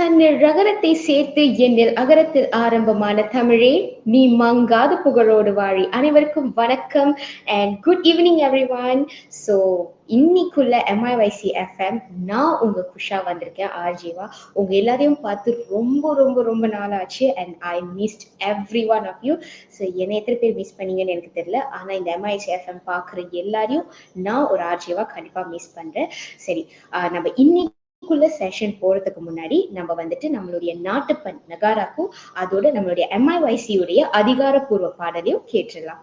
தன்னில் ரகரத்தை சேர்த்து என்னில் அகரத்தில் ஆரம்பமான தமிழே நீ மங்காத புகழோடு வாழி. அனைவருக்கும் வணக்கம் and good evening everyone. So இன்னைக்குள்ள MIYC FM நான் உங்க குஷா வந்திருக்கேன், ஆர்ஜிவா. உங்க எல்லாரையும் பார்த்து ரொம்ப ரொம்ப ரொம்ப நாள் ஆச்சு and I missed everyone of you. So என்னை எத்தனை பேர் மிஸ் பண்ணீங்கன்னு எனக்கு தெரியல, ஆனால் இந்த MIYC FM பார்க்குற எல்லாரையும் நான் ஒரு ஆர்ஜிவா கண்டிப்பாக மிஸ் பண்ணுறேன். சரி, நம்ம இன்னைக்குள்ள செஷன் போறதுக்கு முன்னாடி நம்ம வந்துட்டு நம்மளுடைய நாட்டுப்பண் நகாராக்கும் அதோட நம்மளுடைய MIYC உடைய அதிகாரப்பூர்வ பாடலையும் கேட்டுடலாம்.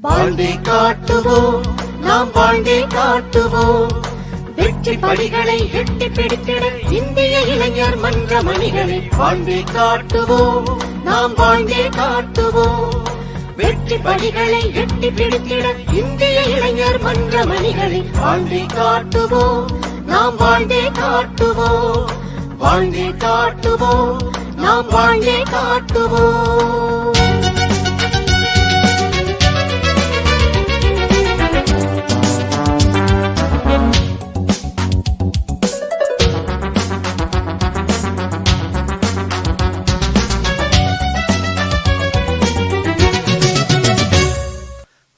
வாழ்ந்தே காட்டுவோம், நாம் வாழ்ந்தே காட்டுவோம். வெற்றி படிகளை எட்டி பிடித்திட இந்திய இளைஞர் மன்ற மணிகளை வாழ்ந்தே காட்டுவோம், நாம் வாழ்ந்தே காட்டுவோம். வெற்றி படிகளை எட்டி பிடித்திட இந்திய இளைஞர் மன்ற மணிகளை வாழ்ந்தே காட்டுவோம், நாம் வாழ்ந்தே காட்டுவோம். வாழ்ந்தே காட்டுவோம், நாம் வாழ்ந்தே காட்டுவோம்.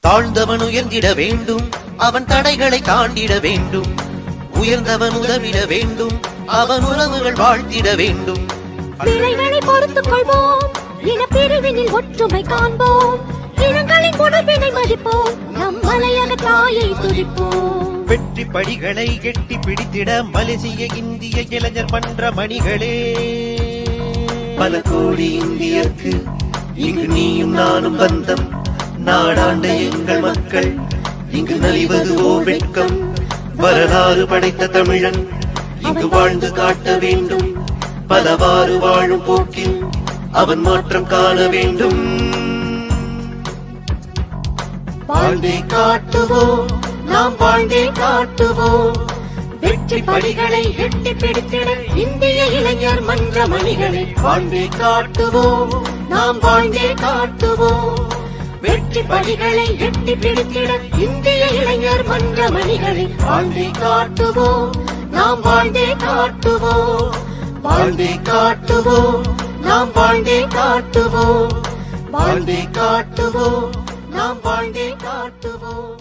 தாழ்ந்தவன் உயர்ந்திட வேண்டும், அவன் தடைகளை தாண்டிட வேண்டும். உயர்ந்தவன் உதவிட வேண்டும், அவன் உறவுகள் வாழ்த்திட வேண்டும். பிழைகளை பொறுத்துக் கொள்வோம், இன பிரிவினில் ஒற்றுமை காண்போம். இனங்களின் உணர்வினை மதிப்போம், நம் மலையக தாயை துதிப்போம். வெற்றி படிகளை எட்டி பிடித்திட மலேசிய இந்திய இளைஞர் மன்ற மணிகளே. பல கோடி இந்தியர்க்கு இங்கு நீயும் நானும் பந்தம். நாடாண்ட எங்கள் மக்கள் இங்கு நலிவது ஓர் வெட்கம். வரலாறு படைத்த தமிழன் இங்கு வாழ்ந்து காட்ட வேண்டும். பலவாறு வாழும் போக்கில் அவன் மாற்றம் காண வேண்டும். வாழ்ந்தே காட்டுவோம், நாம் வாழ்ந்தே காட்டுவோம். வெற்றி படிகளை எட்டி பிடித்திட இந்திய இளைஞர் மன்ற மணிகளை வாழ்ந்தே காட்டுவோம், நாம் வாழ்ந்தே காட்டுவோம். வெற்றி படிகளை எட்டி பிடித்திட இந்திய இளைஞர் மன்ற மணிகளை வாழ்ந்தே காட்டுவோம், நாம் வாழ்ந்தே காட்டுவோம். வாழ்ந்தே காட்டுவோம், நாம் வாழ்ந்தே காட்டுவோம். வாழ்ந்தே காட்டுவோம், நாம் வாழ்ந்தே காட்டுவோம்.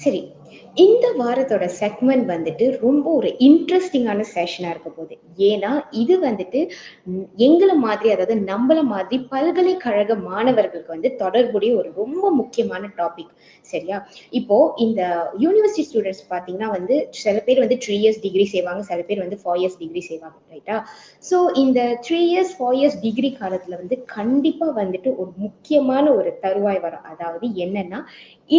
சரி, இந்த வாரத்தோட செக்மெண்ட் வந்துட்டு ரொம்ப ஒரு இன்ட்ரெஸ்டிங்கான செஷனா இருக்க போகுது. ஏன்னா இது வந்துட்டு எங்களை மாதிரி, அதாவது நம்மள மாதிரி பல்கலைக்கழக மாணவர்களுக்கு வந்து தொடர்புடைய ஒரு ரொம்ப முக்கியமான டாபிக். சரியா? இப்போ இந்த யூனிவர்சிட்டி ஸ்டூடெண்ட்ஸ் பாத்தீங்கன்னா வந்து சில பேர் வந்து 3 இயர்ஸ் டிகிரி செய்வாங்க, சில பேர் வந்து 4 இயர்ஸ் டிகிரி செய்வாங்க. ரைட்டா? ஸோ இந்த 3 இயர்ஸ் 4 இயர்ஸ் டிகிரி காலத்துல வந்து கண்டிப்பா வந்துட்டு ஒரு முக்கியமான ஒரு தருவாய் வரும். அதாவது என்னன்னா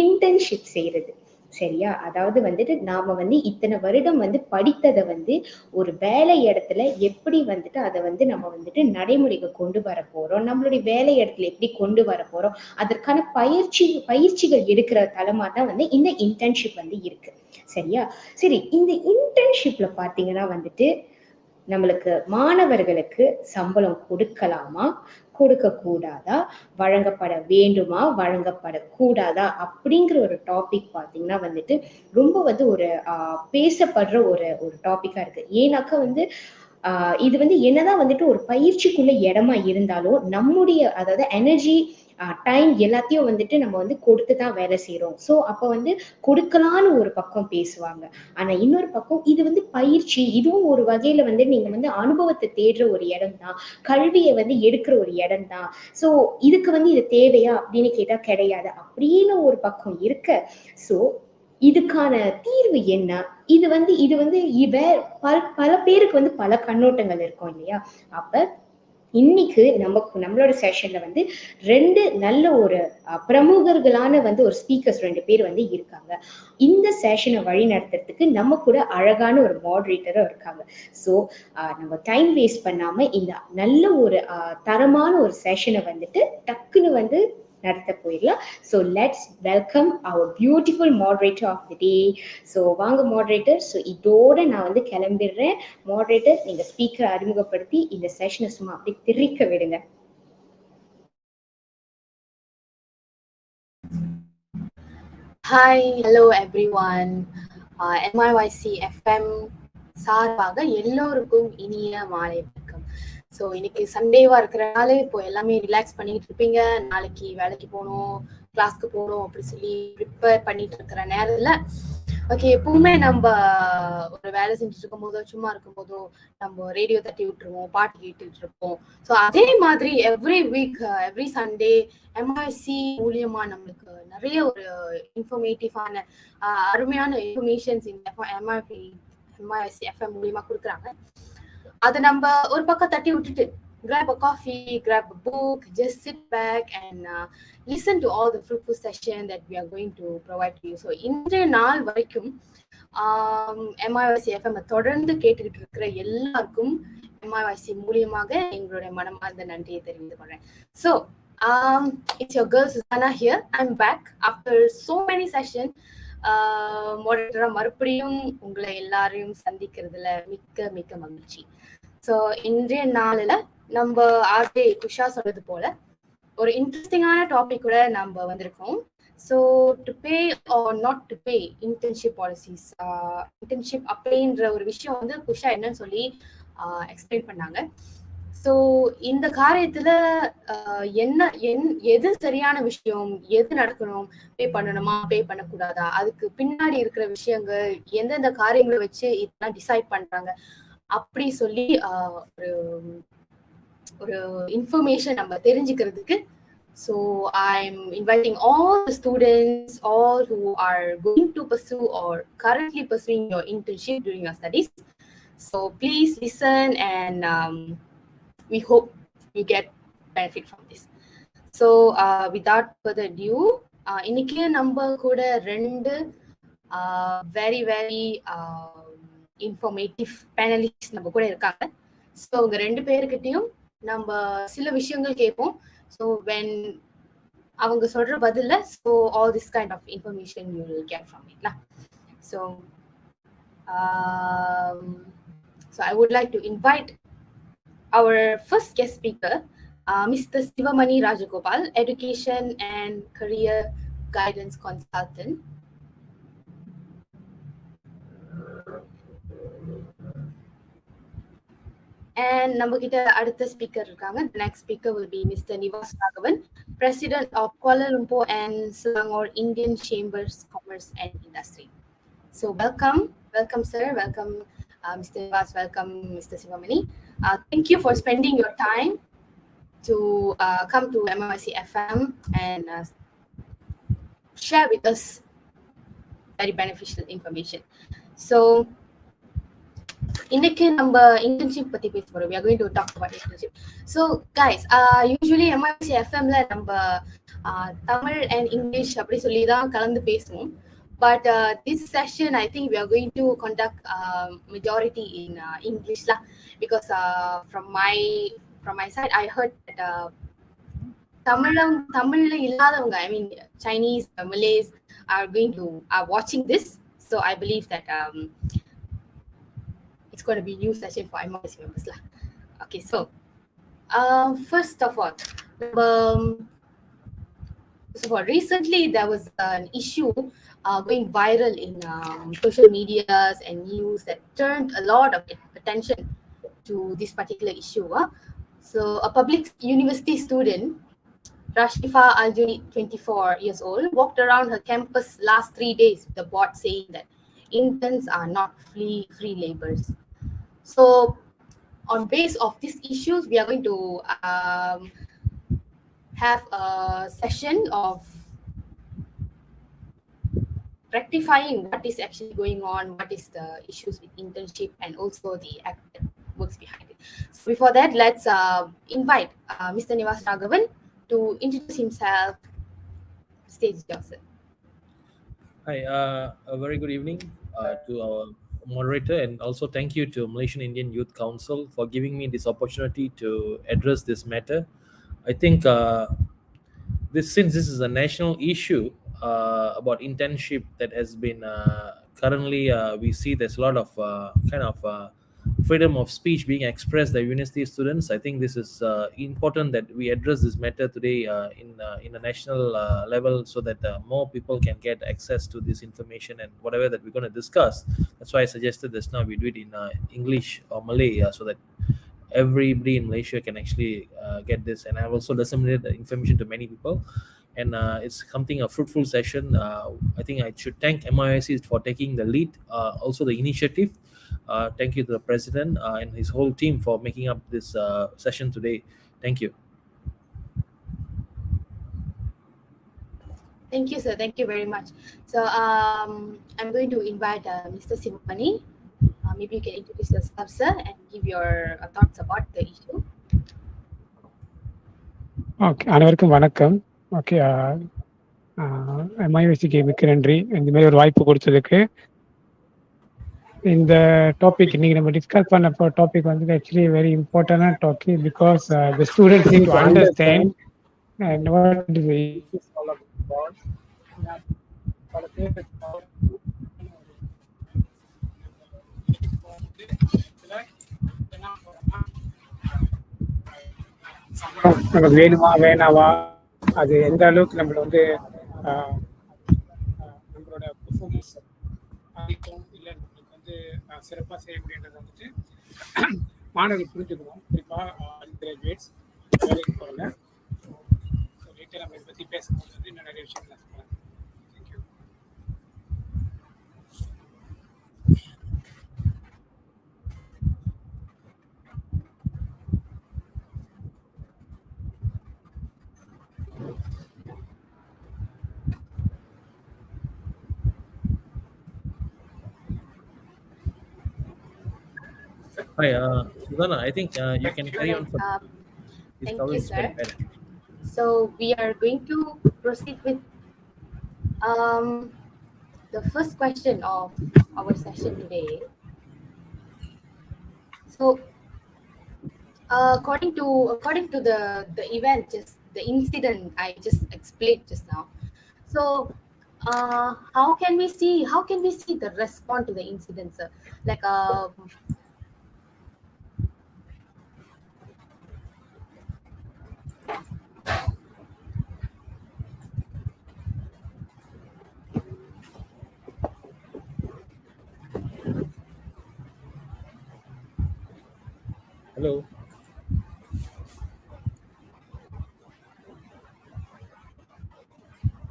இன்டர்ன்ஷிப் செய்யறது. சரியா? அதாவது வந்துட்டு நாம வந்து இத்தனை வருடம் வந்து படித்ததை வந்து ஒரு வேலை இடத்துல எப்படி வந்துட்டு அதை வந்து நம்ம வந்துட்டு நடைமுறைக்கு கொண்டு வர போறோம், நம்மளுடைய வேலை இடத்துல எப்படி கொண்டு வர போறோம், அதற்கான பயிற்சிகள் எடுக்கிற தளமா தான் வந்து இந்த இன்டர்ன்ஷிப் வந்து இருக்கு. சரியா? சரி, இந்த இன்டர்ன்ஷிப்ல பாத்தீங்கன்னா வந்துட்டு நம்மளுக்கு மாணவர்களுக்கு சம்பளம் கொடுக்கலாமா, கொடுக்க கூடாதா, வழங்கப்பட வேண்டுமா, வழங்கப்படக்கூடாதா அப்படிங்கிற ஒரு டாபிக் பாத்தீங்கன்னா வந்துட்டு ரொம்ப வந்து ஒரு பேசப்படுற ஒரு ஒரு டாபிக்கா இருக்கு. ஏன்னாக்கா வந்து இது வந்து என்னதான் வந்துட்டு ஒரு பயிற்சிக்குள்ள இடமா இருந்தாலும் நம்முடைய, அதாவது எனர்ஜி, டைம் எல்லாத்தையும் வந்துட்டு நம்ம வந்து கொடுத்துதான் வேலை செய்யறோம். ஸோ அப்ப வந்து கொடுக்கலான்னு ஒரு பக்கம் பேசுவாங்க. ஆனா இன்னொரு பக்கம் இது வந்து பயிற்சி, இதுவும் ஒரு வகையில வந்து நீங்க வந்து அனுபவத்தை தேடுற ஒரு இடம் தான், கல்வியை வந்து எடுக்கிற ஒரு இடம் தான். ஸோ இதுக்கு வந்து இது தேவையா அப்படின்னு கேட்டா கிடையாது அப்படின்னு ஒரு பக்கம் இருக்க. ஸோ இதுக்கான தீர்வு என்ன? இது வந்து பல பேருக்கு வந்து பல கண்ணோட்டங்கள் இருக்கும் இல்லையா? அப்ப இன்னைக்கு நம்மளோட செஷன்ல வந்து ரெண்டு நல்ல ஒரு பிரமுகர்களான வந்து ஒரு ஸ்பீக்கர்ஸ் 2 பேர் வந்து இருக்காங்க. இந்த செஷனை வழி நடத்துறதுக்கு நம்ம கூட அழகான ஒரு மாடரேட்டரும் இருக்காங்க. ஸோ நம்ம டைம் வேஸ்ட் பண்ணாம இந்த நல்ல ஒரு தரமான ஒரு செஷனை வந்துட்டு டக்குன்னு வந்து நடத்த போயிடலாம். So let's welcome our beautiful moderator of the day. So வாங்க மாடரேட்டர். ஸோ இதோட நான் வந்து கிளம்பிடுறேன். மாடரேட்டர், நீங்க ஸ்பீக்கரை அறிமுகப்படுத்தி இந்த செஷனை சும்மா அப்படி திரிக்க விடுங்க. Hi, hello everyone. MIYC FM சார்பாக எல்லோருக்கும் இனிய மாலை வணக்கம். ஸோ இன்னைக்கு சண்டேவா இருக்கிறனால இப்போ எல்லாமே ரிலாக்ஸ் பண்ணிட்டு இருப்பீங்க. நாளைக்கு வேலைக்கு போகணும், கிளாஸ்க்கு போகணும் அப்படி சொல்லி ப்ரிப்பேர் பண்ணிட்டு இருக்கிற நேரத்துல ஓகே, எப்பவுமே நம்ம ஒரு வேலை செஞ்சுட்டு இருக்கும் போதோ சும்மா இருக்கும் போதோ நம்ம ரேடியோ தட்டி விட்டுருவோம், பாட்டு கேட்டுட்டு இருப்போம். ஸோ அதே மாதிரி every week every Sunday MIC மூலியமா நம்மளுக்கு நிறைய ஒரு இன்ஃபர்மேட்டிவான அருமையான இன்ஃபர்மேஷன்ஸ் இந்த எம்ஐசி எஃப்எம் மூலியமா கொடுக்குறாங்க. அதை நம்ம ஒரு பக்கம் தட்டி விட்டுட்டு grab a coffee, grab a book, just sit back and listen to all the fruitful session that we are going to provide to you. So இன்றைய நாள் வரைக்கும் MIYC FM தொடர்ந்து கேட்டுக்கிட்டு இருக்கிற எல்லாருக்கும் MIYC மூலியமாக எங்களுடைய மனமார்ந்த நன்றியை தெரிவித்துக் கொள்றேன். So it's your girl Susanna here. I'm back after so many sessions. மாடரேட்டரா மறுபடியும் உங்களை எல்லாரையும் சந்திக்கிறதுல மிக்க மிக்க மகிழ்ச்சி. ஸோ இன்றைய நாளில் நம்ம ஆர்டே குஷா சொன்னது போல ஒரு இன்ட்ரெஸ்டிங்கான டாபிக் கூட நம்ம வந்திருக்கோம். So to pay or not to pay internship policies. Internship அப்படின்ற ஒரு விஷயம் வந்து குஷா என்னன்னு சொல்லி எக்ஸ்பிளைன் பண்ணாங்க. ஸோ இந்த காரியத்துல எது சரியான விஷயம், எது நடக்கணும், பே பண்ணணுமா பே பண்ணக்கூடாதா, அதுக்கு பின்னாடி இருக்கிற விஷயங்கள் எந்தெந்த காரியங்களை வச்சு இதெல்லாம் டிசைட் பண்றாங்க அப்படி சொல்லி ஒரு இன்ஃபர்மேஷன் நம்ம தெரிஞ்சுக்கிறதுக்கு. So I am inviting all the students, all who are going to pursue R currently pursuing your internship during your studies. So please listen and we hope you get benefit from this. So without further ado, இன்னைக்கு நம்ம கூட ரெண்டு very very informative panellist நம்ம கூட இருக்காங்க. So அவங்க ரெண்டு பேருக்கிட்டையும் நம்ம சில விஷயங்கள் கேட்போம். ஸோ வென் அவங்க சொல்ற பதில்ல so all this kind of information you will get from it. So I would like to invite our first guest speaker, Mr. Sivamani Rajagopal, Education and Career Guidance Consultant. And நம்ம கிட்ட அடுத்த speaker இருக்காங்க. The next speaker will be Mr. Nivas Raghavan, President of Kuala Lumpur and Selangor Indian Chambers Commerce and Industry. So welcome, sir, welcome Mr. Nivas, welcome Mr. Sivamani. Thank you for spending your time to come to MIYC FM and share with us very beneficial information. So இன்னைக்கு நம்ம internship பத்தி பேச போறோம். We are going to talk about internship. So guys, usually MIYC FMல நம்ம Tamil and English அப்படி சொல்லி தான் கலந்து பேசுவோம். But this session, I think we are going to conduct majority in English lah, because from my side, I heard that தமிழ்ல இல்லாதவங்க, I mean Chinese, Malays are watching this. So I believe that it's going to be a new session for MIYC members lah. Okay, so first of all, recently there was an issue going viral in social medias and news that turned a lot of attention to this particular issue. So a public university student, Rashifa Aljuni, 24 years old, walked around her campus last 3 days with a board saying that interns are not free laborers. So on base of these issues, we are going to have a session of rectifying what is actually going on, what is the issues with internship, and also the act that works behind it. So before that, let's invite Mr. Nivas Raghavan to introduce himself. Stage is yours, sir. Hi, a very good evening to our moderator, and also thank you to Malaysian Indian Youth Council for giving me this opportunity to address this matter. I think since this is a national issue about internship that has been currently, we see there's a lot of kind of freedom of speech being expressed by university students. I think this is important that we address this matter today in a national level, so that more people can get access to this information and whatever that we're going to discuss. That's why I suggested this now we do it in English or Malay, so that everybody in Malaysia can actually get this. And I've also disseminated the information to many people, and it's something a fruitful session. I think I should thank MIYC for taking the lead, also the initiative. Thank you to the president and his whole team for making up this session today. Thank you. Thank you, sir. Thank you very much. So I'm going to invite Mr. Sivamani. Maybe you can introduce yourself, sir, and give your thoughts about the issue. Okay, அனைவருக்கும் வணக்கம். Okay, MIYCக்கு மிக்க நன்றி இந்த மாதிரி ஒரு வாய்ப்பு கொடுத்ததுக்கு. இந்த டாபிக் இன்னைக்கு நம்ம டிஸ்கஸ் பண்ண டாபிக் வந்து ஆக்சுவலி வெரி இம்பார்ட்டன்டான topic, because the students need to understand and what is the issues all about. நமக்கு வேணுமா வேணாவா, அது எந்த அளவுக்கு நம்மள வந்து நம்மளோட பெர்ஃபார்மன்ஸ் அதிகம் இல்லை நம்மளுக்கு வந்து சிறப்பாக செய்ய முடியுன்றதை வந்துட்டு மாணவர்கள் புரிஞ்சுக்கணும். குறிப்பாக கிராஜுவேட்ஸ் வேலைக்கு போகிறாங்க. ஸோ லேட்டர் நம்ம இதை பற்றி பேசும்போது வந்து இன்னும் நிறைய விஷயங்கள் சொல்லலாம். Thank you. Hi, Sudhana, I think you can carry on. Thank you, sir. So we are going to proceed with the first question of our session today. So according to the event, just the incident I just explained just now. So how can we see the response to the incident, sir? Like Hello.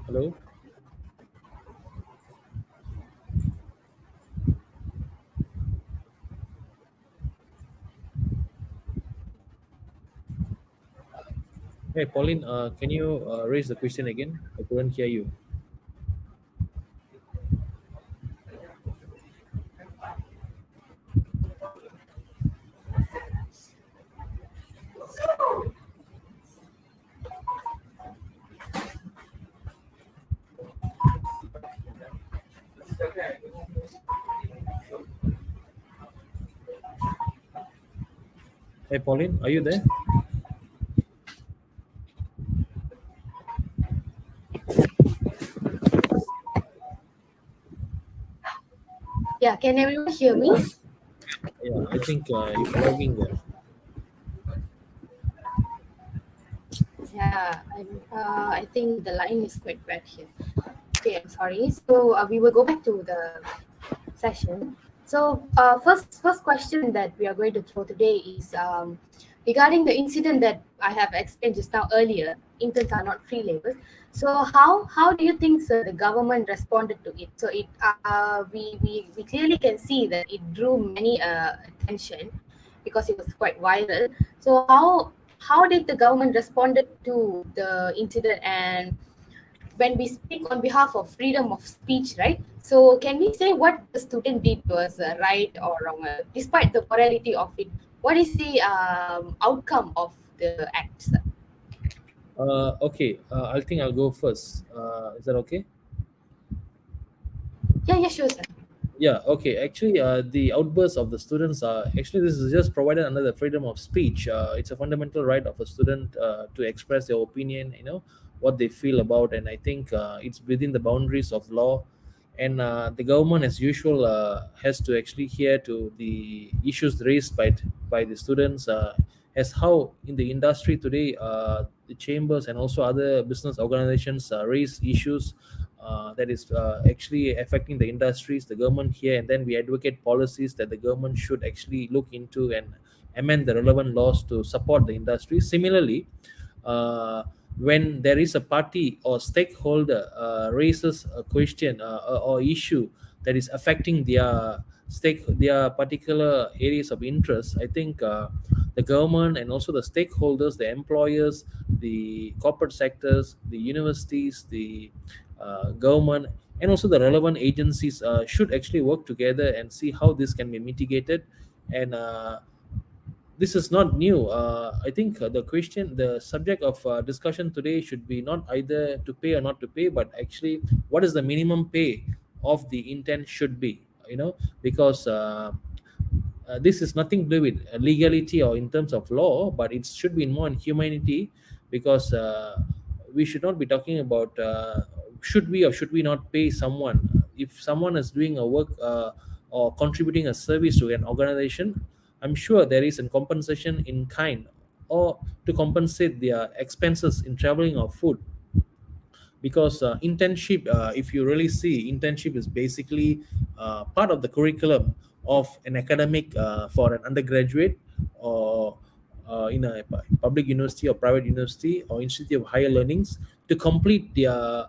Hello. Hey, Pauline, can you raise the question again? I couldn't hear you. Hey, Pauline, are you there? Yeah, can everyone hear me? Yeah, I think you're lagging there. Yeah, I think the line is quite bad here. Okay, I'm sorry. So we will go back to the session. So first question that we are going to throw today is regarding the incident that I have explained just now earlier. Interns are not free labor. So how do you think, sir, the government responded to it? So it we clearly can see that it drew many attention because it was quite viral. So how did the government responded to the incident? And when we speak on behalf of freedom of speech, right? So can we say what the student did was right or wrong? Despite the morality of it, what is the outcome of the act, sir? Okay, I think I'll go first. Is that okay? Yeah, sure, sir. Yeah, okay. Actually, the outbursts of the students are actually this is just provided under the freedom of speech. It's a fundamental right of a student to express their opinion, what they feel about, and I think it's within the boundaries of law. And the government, as usual, has to actually hear to the issues raised by the students, as how in the industry today, the chambers and also other business organizations raise issues that is actually affecting the industries, the government here, and then we advocate policies that the government should actually look into and amend the relevant laws to support the industry. Similarly, uh, when there is a party or stakeholder raises a question or issue that is affecting their particular areas of interest, I think the government and also the stakeholders, the employers, the corporate sectors, the universities, the government, and also the relevant agencies should actually work together and see how this can be mitigated. And this is not new. I think the subject of discussion today should be not either to pay or not to pay, but actually what is the minimum pay of the intent should be, because this is nothing to do with legality or in terms of law, but it should be more in humanity, because we should not be talking about should we or should we not pay someone. If someone is doing a work or contributing a service to an organization, I'm sure there is a compensation in kind or to compensate their expenses in traveling or food. Because internship, if you really see, internship is basically part of the curriculum of an academic for an undergraduate, or in a public university or private university or institute of higher learnings, to complete their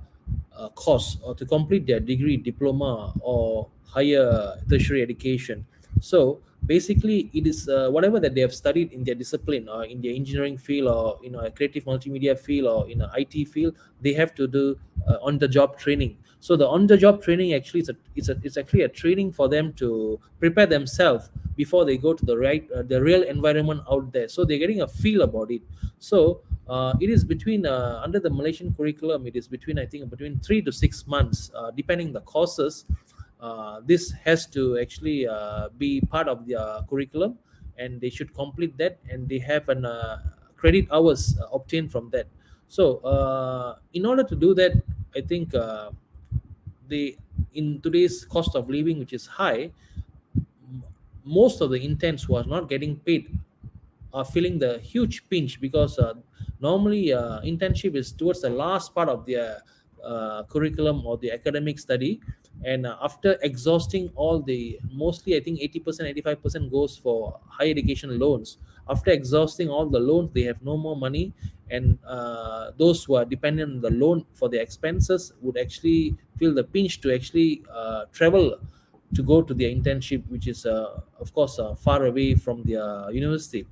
course or to complete their degree, diploma, or higher tertiary education. So basically it is whatever that they have studied in their discipline or in their engineering field, or a creative multimedia field, or in an IT field, they have to do on the job training. So the on the job training actually it's actually a training for them to prepare themselves before they go to the real environment out there, so they're getting a feel about it. So it is between under the Malaysian curriculum, it is between, I think, between 3 to 6 months, depending the courses. This has to actually be part of their curriculum, and they should complete that, and they have an credit hours obtained from that. So in order to do that, I think they in today's cost of living, which is high, most of the interns who are not getting paid are feeling the huge pinch, because normally internship is towards the last part of their curriculum or the academic study. And after exhausting all the, mostly I think 80%, 85% goes for higher education loans. After exhausting all the loans, they have no more money. And those who are dependent on the loan for their expenses would actually feel the pinch to actually travel to go to their internship, which is of course far away from their university.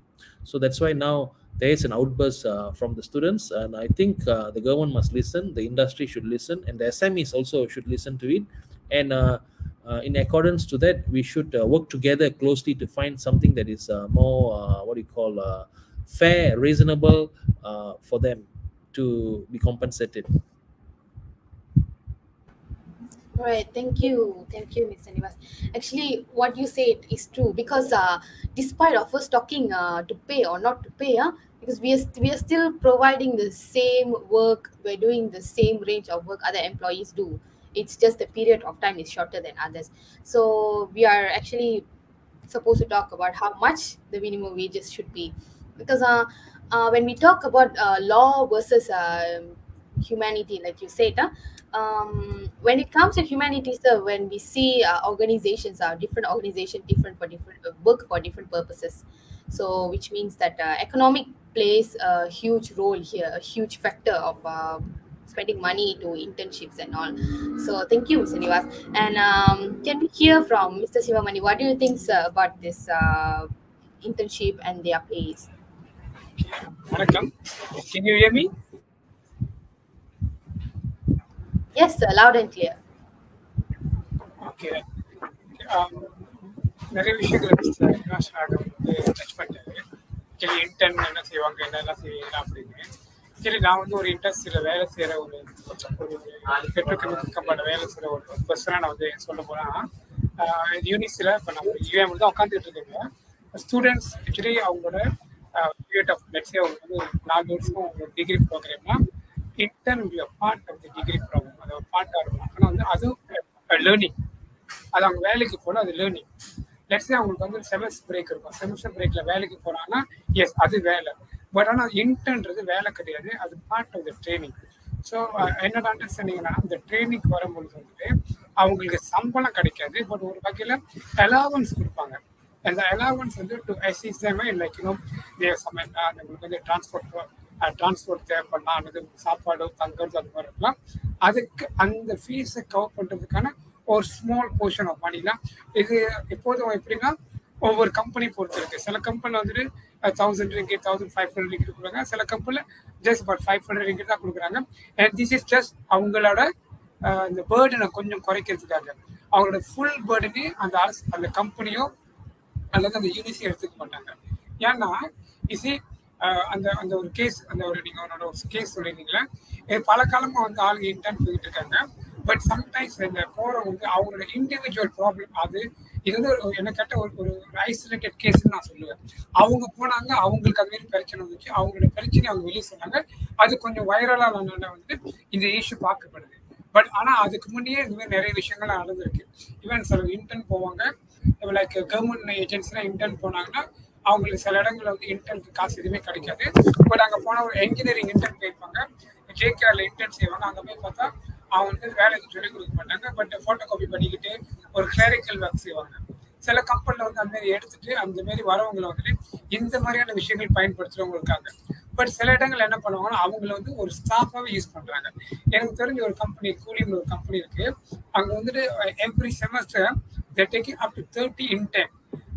So that's why now there is an outburst from the students, and I think the government must listen, the industry should listen, and the SMEs also should listen to it. And in accordance to that, we should work together closely to find something that is more what do you call fair, reasonable for them to be compensated. Right, thank you, Mr. Nivas. Actually, what you said is true because despite of us talking to pay or not to pay, because we are still providing the same work, we're doing the same range of work other employees do. It's just the period of time is shorter than others. So we are actually supposed to talk about how much the minimum wages should be, because when we talk about law versus humanity, like you said, when it comes to humanities, when we see organizations are different organization, different for different work for different purposes. So which means that economic plays a huge role here, a huge factor of spending money to internships and all. So thank you, Mr. Nivas. And can we hear from Mr. Sivamani? What do you think, sir, about this internship and their pays? Vanakkam. Can you hear me? Yes, sir, loud and clear. Okay. நிறைய விஷயங்கள் touch பண்ணிட்டாரு. Actually intern என்ன செய்வாங்க, என்னெல்லாம் செய்வீங்க அப்படின்னு. Actually நான் வந்து ஒரு இண்டஸ்ட்ரியில் வேலை செய்கிற ஒரு பெட்ரோகெமிக்கல் கம்பெனியில் வேலை செய்கிற ஒரு பர்சனாக நான் வந்து சொல்ல போனால், யூனிவர்சிட்டியில் இப்போ நம்ம யூஎம் தான் உட்காந்துட்டு இருக்கோங்க. ஸ்டூடெண்ட்ஸ் ஆக்சுவலி அவங்களோட பீரியட் ஆஃப் லெட்ஸே அவங்க வந்து 4 வருஷம் அவங்க degree ப்ரோக்ராம்னா intern will be a part of the degree program. அது ஒரு பார்ட்டாக இருக்கும். ஆனால் வந்து அதுவும் லேர்னிங். அது அவங்க வேலைக்கு போனால் அது லேர்னிங். லெட்ஸே அவங்களுக்கு வந்து செமஸ்டர் பிரேக் இருக்கும். செமஸ்டர் பிரேக்கில் வேலைக்கு போகிறாங்கன்னா எஸ் அது வேலை. பட் ஆனால் இன்டர்ன்றது வேலை கிடையாது, அது part of the training. So என்னோட அண்டர்ஸ்டாண்டிங்னா இந்த ட்ரைனிங் வரும்பொழுது வந்துட்டு அவங்களுக்கு சம்பளம் கிடைக்காது, பட் ஒரு வகையில் அலாவன்ஸ் கொடுப்பாங்க. அந்த அலாவன்ஸ் வந்து டு அசிஸ்ட் them லைக் உங்களுக்கு வந்து டிரான்ஸ்போர்ட் தேவைப்படலாம், அல்லது சாப்பாடு தங்குறது அது மாதிரி இருக்கலாம். அதுக்கு அந்த ஃபீஸை கவர் பண்ணுறதுக்கான ஒரு ஸ்மால் போர்ஷன் ஆஃப் மணிலாம் இது எப்போதும் எப்படின்னா ஒவ்வொரு கம்பெனி பொறுத்து இருக்கு. சில கம்பெனியில் வந்துட்டு 1000 ringgit 1500 ringgit கொடுக்குறாங்க, சில கம்பெனியில் ஜஸ்ட் about 500 ringgit தான் கொடுக்குறாங்க. அண்ட் திஸ் இஸ் ஜஸ்ட் அவங்களோட இந்த பேர்டனை கொஞ்சம் குறைக்கிறதுக்காக. அவங்களோட ஃபுல் பேர்டனே அந்த கம்பெனியோ அல்லது அந்த யூனிவர்சிட்டி எடுத்துக்க மாட்டாங்க. ஏன்னா இசி அந்த அந்த ஒரு கேஸ், அந்த ஒரு நீங்கள் அவரோட ஒரு கேஸ் சொல்லியிருந்தீங்களா, பல காலமாக வந்து ஆளுங்க இன்டர்ன் போயிட்டு இருக்காங்க. பட் சம்டைம்ஸ் இந்த போகிறவங்க வந்து அவங்களோட இண்டிவிஜுவல் ப்ராப்ளம், இது வந்து என்ன கேட்ட ஒரு ஐசோலேட்டட் கேஸ்ன்னு நான் சொல்லுவேன். அவங்க போனாங்க, அவங்களுக்கு அது மாதிரி பிரச்சனை வந்துச்சு, அவங்களோட பிரச்சனை அவங்க வெளியே சொன்னாங்க, அது கொஞ்சம் வைரலாக வந்துட்டு இந்த இஷ்யூ பார்க்கப்படுது. பட் ஆனால் அதுக்கு முன்னே இந்த மாதிரி நிறைய விஷயங்கள்லாம் நடந்திருக்கு. ஈவன் சில இன்டர்ன் போவாங்க, லைக் கவர்மெண்ட் ஏஜென்சிலாம் இன்டர்ன் போனாங்கன்னா அவங்களுக்கு சில இடங்களில் வந்து இன்டர்னுக்கு காசு எதுவுமே கிடைக்காது. பட் அங்கே போனால் ஒரு என்ஜினியரிங் இன்டர்ன் போயிருப்பாங்க, ஜேகேஆரில் இன்டர்ன் செய்வாங்க. அங்கே போய் பார்த்தா அவங்க வந்து வேலைக்கு சொல்லிக் கொடுக்க மாட்டாங்க, பட் ஃபோட்டோ காப்பி பண்ணிக்கிட்டு ஒரு கிளரிக்கல் ஒர்க் செய்வாங்க. சில கம்பெனியில் வந்து அந்த மாதிரி எடுத்துட்டு அந்த மாதிரி வரவங்களை வந்துட்டு இந்த மாதிரியான விஷயங்கள் பயன்படுத்துகிறவங்க இருக்காங்க. பட் சில இடங்கள் என்ன பண்ணுவாங்கன்னா அவங்கள வந்து ஒரு ஸ்டாஃபாகவே யூஸ் பண்ணுறாங்க. எனக்கு தெரிஞ்ச ஒரு கம்பெனி, கூலின்னு ஒரு கம்பெனி இருக்குது, அங்கே வந்துட்டு every semester they taking up to 30 intern.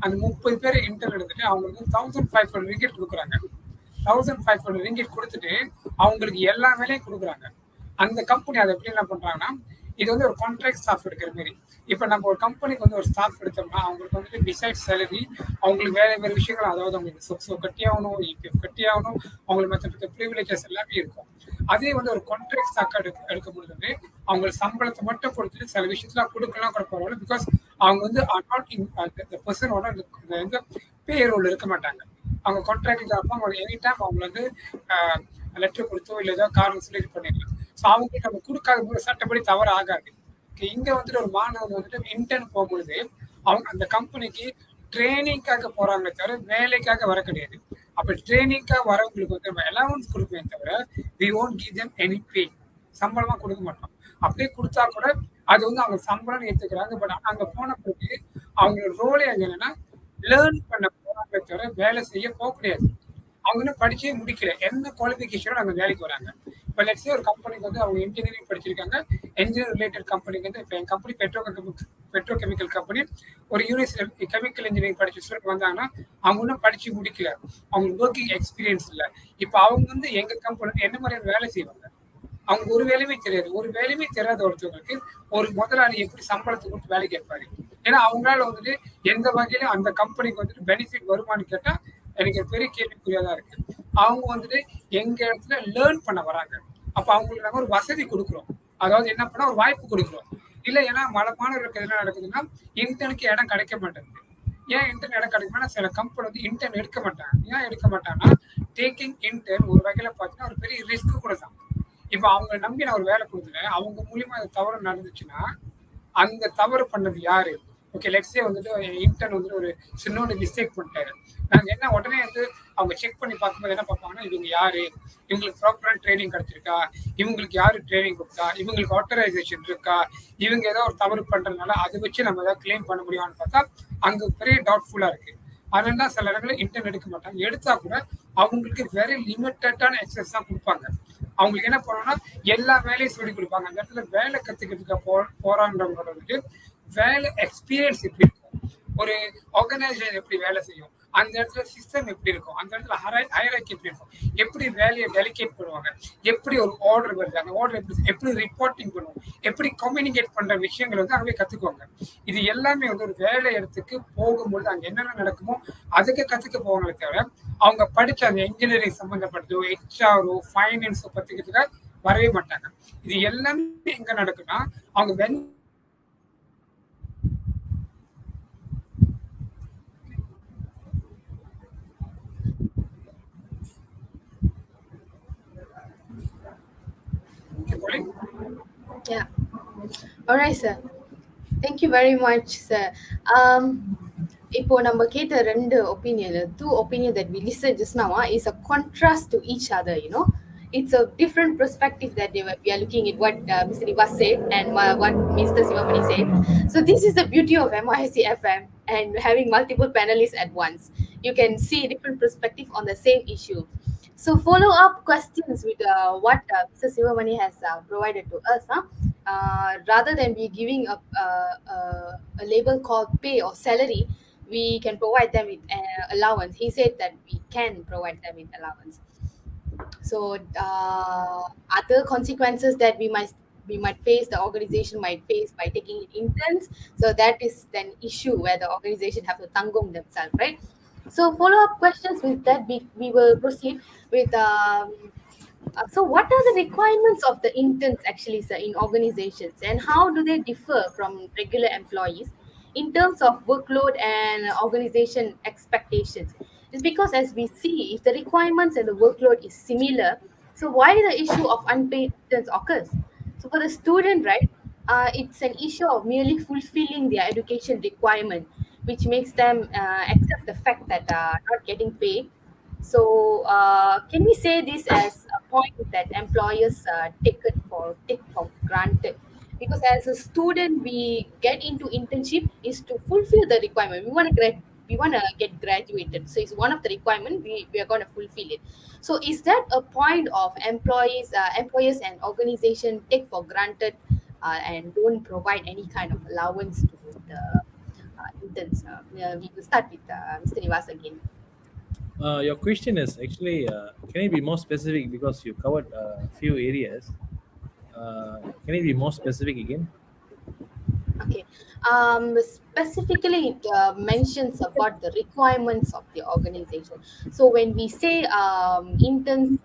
அந்த 30 பேர் இன்டர்ன் எடுத்துட்டு அவங்களுக்கு 1500 ringgit கொடுக்குறாங்க. 1500 ringgit கொடுத்துட்டு அவங்களுக்கு எல்லா வேலையும் கொடுக்குறாங்க. அந்த கம்பெனி அதை எப்படி என்ன பண்றாங்கன்னா, இது வந்து ஒரு கான்ட்ராக்ட் ஸ்டாஃப் எடுக்கிற மாதிரி. இப்போ நம்ம ஒரு கம்பெனிக்கு வந்து ஒரு ஸ்டாஃப் எடுத்தோம்னா அவங்களுக்கு வந்துட்டு டிசைட் சேலரி, அவங்களுக்கு வேறு விஷயங்கள், அதாவது அவங்களுக்கு சொக்ஸோ கட்டி ஆகணும், இபிஎஃப் கட்டி ஆகணும், அவங்களுக்கு மற்ற ப்ரிவிலேஜஸ் எல்லாமே இருக்கும். அதே வந்து ஒரு கான்ட்ராக்ட் ஸ்டாக் எடுக்க முடியாது, அவங்களுக்கு சம்பளத்தை மட்டும் கொடுத்துட்டு சில விஷயத்துல கொடுக்கலாம் கூட பரவாயில்ல. பிகாஸ் அவங்க வந்து பர்சனோட இந்த பேரோல் இருக்க மாட்டாங்க. அவங்க கான்ட்ராக்ட் அவங்க எனி டைம் அவங்க வந்து லெட்டர் கொடுத்தோ இல்லை ஏதோ காரணம் சொல்லி இது பண்ணிடலாம். ஸோ அவங்களுக்கு நம்ம கொடுக்காத போது சட்டப்படி தவறு ஆகாது. இங்கே வந்துட்டு ஒரு மாணவன் வந்துட்டு இன்டர்ன் போகும்பொழுது அவங்க அந்த கம்பெனிக்கு ட்ரைனிங்காக போறாங்களே தவிர வேலைக்காக வர கிடையாது. அப்போ ட்ரைனிங்காக வரவங்களுக்கு வந்து நம்ம அலவன்ஸ் கொடுப்பே தவிர we won't give them any pay, சம்பளமா கொடுக்க மாட்டோம். அப்படியே கொடுத்தா கூட அது வந்து அவங்க சம்பளம் ஏற்றுக்கிறாங்க. பட் அங்கே போன பிறகு அவங்களோட ரோலே அங்கே என்னன்னா லேர்ன் பண்ண போறாங்களே தவிர வேலை செய்ய போக கிடையாது. அவங்க இன்னும் படிச்சே முடிக்கல, எந்த குவாலிஃபிகேஷனோட அங்கே வேலைக்கு வராங்க. இப்போ லெட்ஸே ஒரு கம்பெனிக்கு வந்து அவங்க இன்ஜினியரிங் படிச்சிருக்காங்க, என்ஜினியர் ரிலேட்டட் கம்பெனிக்கு வந்து இப்போ என் கம்பெனி பெட்ரோகெமிக்கல் கம்பெனி ஒரு யூனிவர்சிட்டி கெமிக்கல் இன்ஜினியரிங் படிச்ச ஸ்டூடெண்ட் வந்தாங்கன்னா அவங்க இன்னும் படிச்சு முடிக்கல, அவங்களுக்கு ஒர்க்கிங் எக்ஸ்பீரியன்ஸ் இல்லை. இப்போ அவங்க வந்து எங்க கம்பெனி என்ன மாதிரியான வேலை செய்வாங்க? அவங்க ஒரு வேலையுமே தெரியாது. ஒரு வேலையுமே தெரியாத ஒருத்தவங்களுக்கு ஒரு முதலாளி எப்படி சம்பளத்தை கொடுத்து வேலை கேட்பாரு? ஏன்னா அவங்களால வந்துட்டு எந்த வகையிலும் அந்த கம்பெனிக்கு வந்துட்டு பெனிஃபிட் வருமானு கேட்டா எனக்கு பெரிய கேள்விக்குறியாதான் இருக்கு. அவங்க வந்துட்டு எங்க இடத்துல லேர்ன் பண்ண வராங்க. அப்ப அவங்களுக்கு நாங்க ஒரு வசதி கொடுக்குறோம், அதாவது என்ன பண்ணா ஒரு வாய்ப்பு கொடுக்குறோம். இல்ல ஏன்னா மாணவர்களுக்கு என்ன நடக்குதுன்னா இன்டர்னுக்கு இடம் கிடைக்க மாட்டேங்குது. ஏன் இன்டர்ன் இடம் கிடைக்குமா? சில கம்பெனி வந்து இன்டர்ன் எடுக்க மாட்டாங்க. ஏன் எடுக்க மாட்டாங்கன்னா டேக்கிங் இன்டர்ன் ஒரு வகையில பார்த்தீங்கன்னா ஒரு பெரிய ரிஸ்க் கூட தான். இப்ப அவங்க நம்பி நான் ஒரு வேலை கொடுத்துட்டேன், அவங்க மூலியமா அது தவறு நடந்துச்சுன்னா அந்த தவறு பண்ணது யாரு? ஓகே, லெட்ஸே வந்துட்டு இன்டர்ன் வந்துட்டு ஒரு சின்ன மிஸ்டேக் பண்ணிட்டாரு. நாங்க என்ன உடனே வந்து அவங்க செக் பண்ணி பார்க்கும்போது என்ன பார்ப்பாங்கன்னா இவங்க யாரு, இவங்களுக்கு ப்ராப்பரான ட்ரைனிங் கிடைச்சிருக்கா, இவங்களுக்கு யாரு ட்ரைனிங் கொடுத்தா, இவங்களுக்கு ஆத்தரைசேஷன் இருக்கா, இவங்க ஏதோ ஒரு தவறு பண்றதுனால அதை வச்சு நம்ம ஏதாவது கிளைம் பண்ண முடியுமான்னு பார்த்தா அங்க பெரிய டவுட்ஃபுல்லா இருக்கு. அதனால தான் சில இடங்களில் இன்டர்ன் எடுக்க மாட்டாங்க. எடுத்தா கூட அவங்களுக்கு வெரி லிமிட்டடான எக்ஸஸ் தான் கொடுப்பாங்க. அவங்களுக்கு என்ன பண்ணணும்னா எல்லா வேலையும் சொல்லி கொடுப்பாங்க. அந்த இடத்துல வேலை கத்துக்கிறதுக்கு போறான்றவங்க வந்துட்டு வேலை எக்ஸ்பீரியன்ஸ் எப்படி இருக்கும், ஒரு ஆர்கனைசேஷன் எப்படி வேலை செய்யும், அந்த இடத்துல சிஸ்டம் எப்படி இருக்கும், அந்த இடத்துல ஹைரார்கி எப்படி இருக்கும், எப்படி வேலையை டெலிகேட் பண்ணுவாங்க, எப்படி ஒரு ஆர்டர் வருது, அந்த ஆர்டர் எப்படி ரிப்போர்ட்டிங் பண்ணுவோம், எப்படி கம்யூனிகேட் பண்ற விஷயங்கள் வந்து அங்கே கத்துக்குவாங்க. இது எல்லாமே வந்து ஒரு வேலை இடத்துக்கு போகும்போது அங்க என்னென்ன நடக்குமோ அதுக்கு கத்துக்க போவாங்களே தவிர அவங்க படிச்ச அந்த இன்ஜினியரிங் சம்பந்தப்பட்டதோ ஹெச்ஆரோ ஃபைனான்ஸோ கத்துக்கிறதுக்காக வரவே மாட்டாங்க. இது எல்லாமே எங்க நடக்குன்னா அவங்க Yeah. All right, sir. Thank you very much, sir. இப்போ நம்ம கேட்ட ரெண்டு opinion, two opinion that we listened just now is a contrast to each other, you know. It's a different perspective that we are looking at what Mr. Nivas said and what Mr. Sivamani said. So this is the beauty of MIYC FM and having multiple panelists at once. You can see different perspective on the same issue. So follow-up questions with what Mr. Sivamani has provided to us. Rather than be giving a label called pay or salary, we can provide them with allowance. He said that we can provide them with allowance. So other consequences that we might face, the organization might face by taking in interns. So that is an issue where the organization have to tanggung themselves, right? So follow-up questions with that, we will proceed with so what are the requirements of the interns actually, sir, in organizations, and how do they differ from regular employees in terms of workload and organization expectations? It's because as we see, if the requirements and the workload is similar, so why the issue of unpaid interns occurs? So for the student, right, it's an issue of merely fulfilling their education requirement, which makes them accept the fact that not getting paid. So can we say this as a point that employers take for granted? Because as a student, we get into internship is to fulfill the requirement. We want to get graduated. So it's one of the requirement, we are going to fulfill it. So is that a point of employers and organization take for granted and don't provide any kind of allowance to the interns? We will start with Mr. Nivas again. Your question is actually, can you be more specific, because you covered a few areas? Can you be more specific again? Okay. Specifically, it mentions about the requirements of the organization. So when we say interns,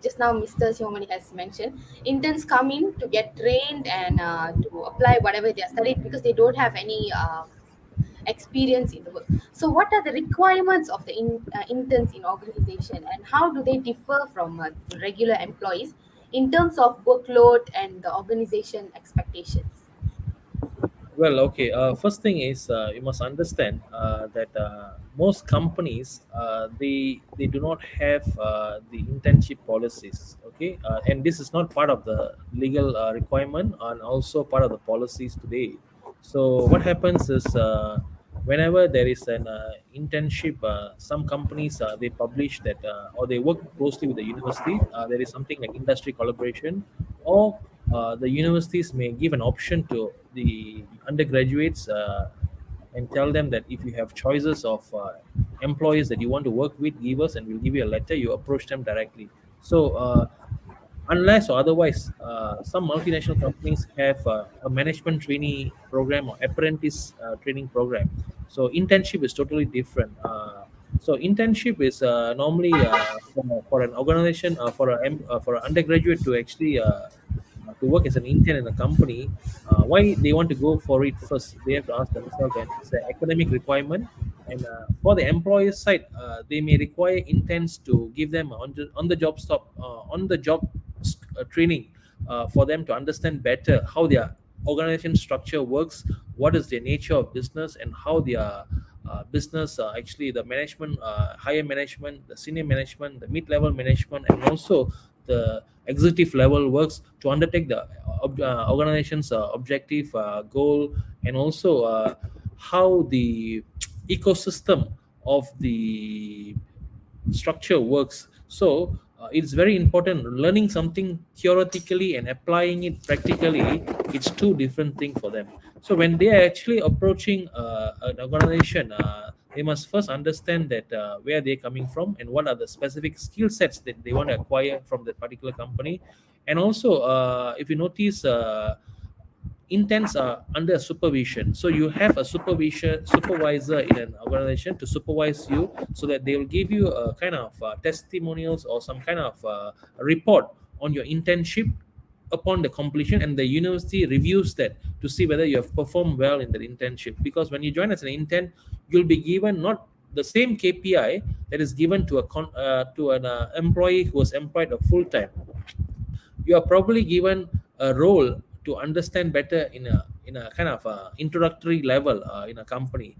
just now Mr. Sivamani has mentioned, interns come in to get trained and to apply whatever they are studied because they don't have any experience in the work. So what are the requirements of the interns in organization, and how do they differ from regular employees in terms of workload and the organization expectations? Well, okay. First thing is you must understand that most companies they do not have the internship policies. Okay, and this is not part of the legal requirement and also part of the policies today. So what happens is whenever there is an internship, some companies they publish that or they work closely with the university. There is something like industry collaboration, or the universities may give an option to the undergraduates and tell them that if you have choices of employees that you want to work with, give us and we'll give you a letter. You approach them directly. So unless or otherwise, some multinational companies have a management trainee program or apprentice training program. So internship is totally different. So internship is normally for an organization, for an undergraduate to actually to work as an intern in a company. Why they want to go for it first? They have to ask themselves, and it's an academic requirement. And for the employer side, they may require interns to give them on the job training for them to understand better how their organization structure works, what is their nature of business, and how their business actually the management, higher management, the senior management, the mid-level management, and also the executive level works to undertake the organization's objective goal, and also how the ecosystem of the structure works. So it's very important. Learning something theoretically and applying it practically, it's two different things for them. So when they are actually approaching an organization, they must first understand that where they're coming from and what are the specific skill sets that they want to acquire from that particular company. And also, if you notice, interns are under supervision. So you have a supervisor in an organization to supervise you, so that they will give you a kind of testimonials or some kind of report on your internship upon the completion, and the university reviews that to see whether you have performed well in the internship. Because when you join as an intern, you'll be given not the same KPI that is given to an employee who was employed a full time. You are probably given a role to understand better in a kind of introductory level in a company.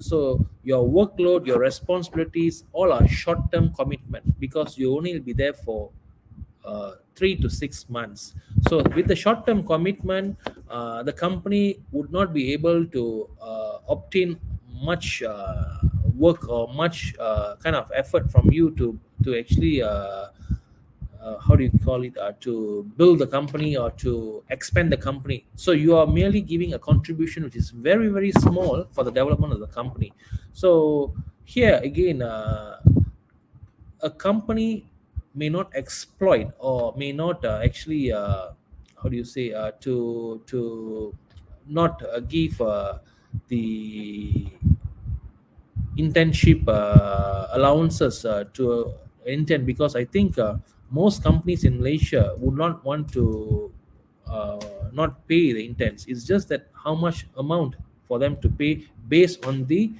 So your workload, your responsibilities, all are short-term commitment, because you only will be there for 3 to 6 months. So with the short-term commitment, the company would not be able to obtain much work or much kind of effort from you to actually how do you call it, to build the company or to expand the company. So you are merely giving a contribution which is very, very small for the development of the company. So here again, a company may not exploit or may not actually how do you say, to not give the internship allowances to intern, because I think most companies in Malaysia would not want to not pay the interns. It's just that how much amount for them to pay based on the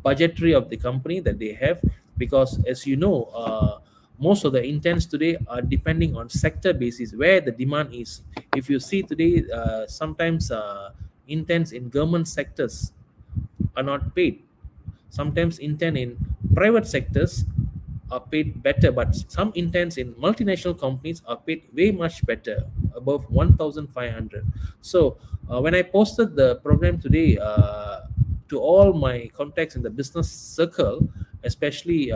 budgetary of the company that they have. Because as you know, most of the interns today are depending on sector basis where the demand is. If you see today, sometimes interns in government sectors are not paid. Sometimes intern in private sectors are paid better, but some interns in multinational companies are paid way much better, above 1,500. So when I posted the program today to all my contacts in the business circle, especially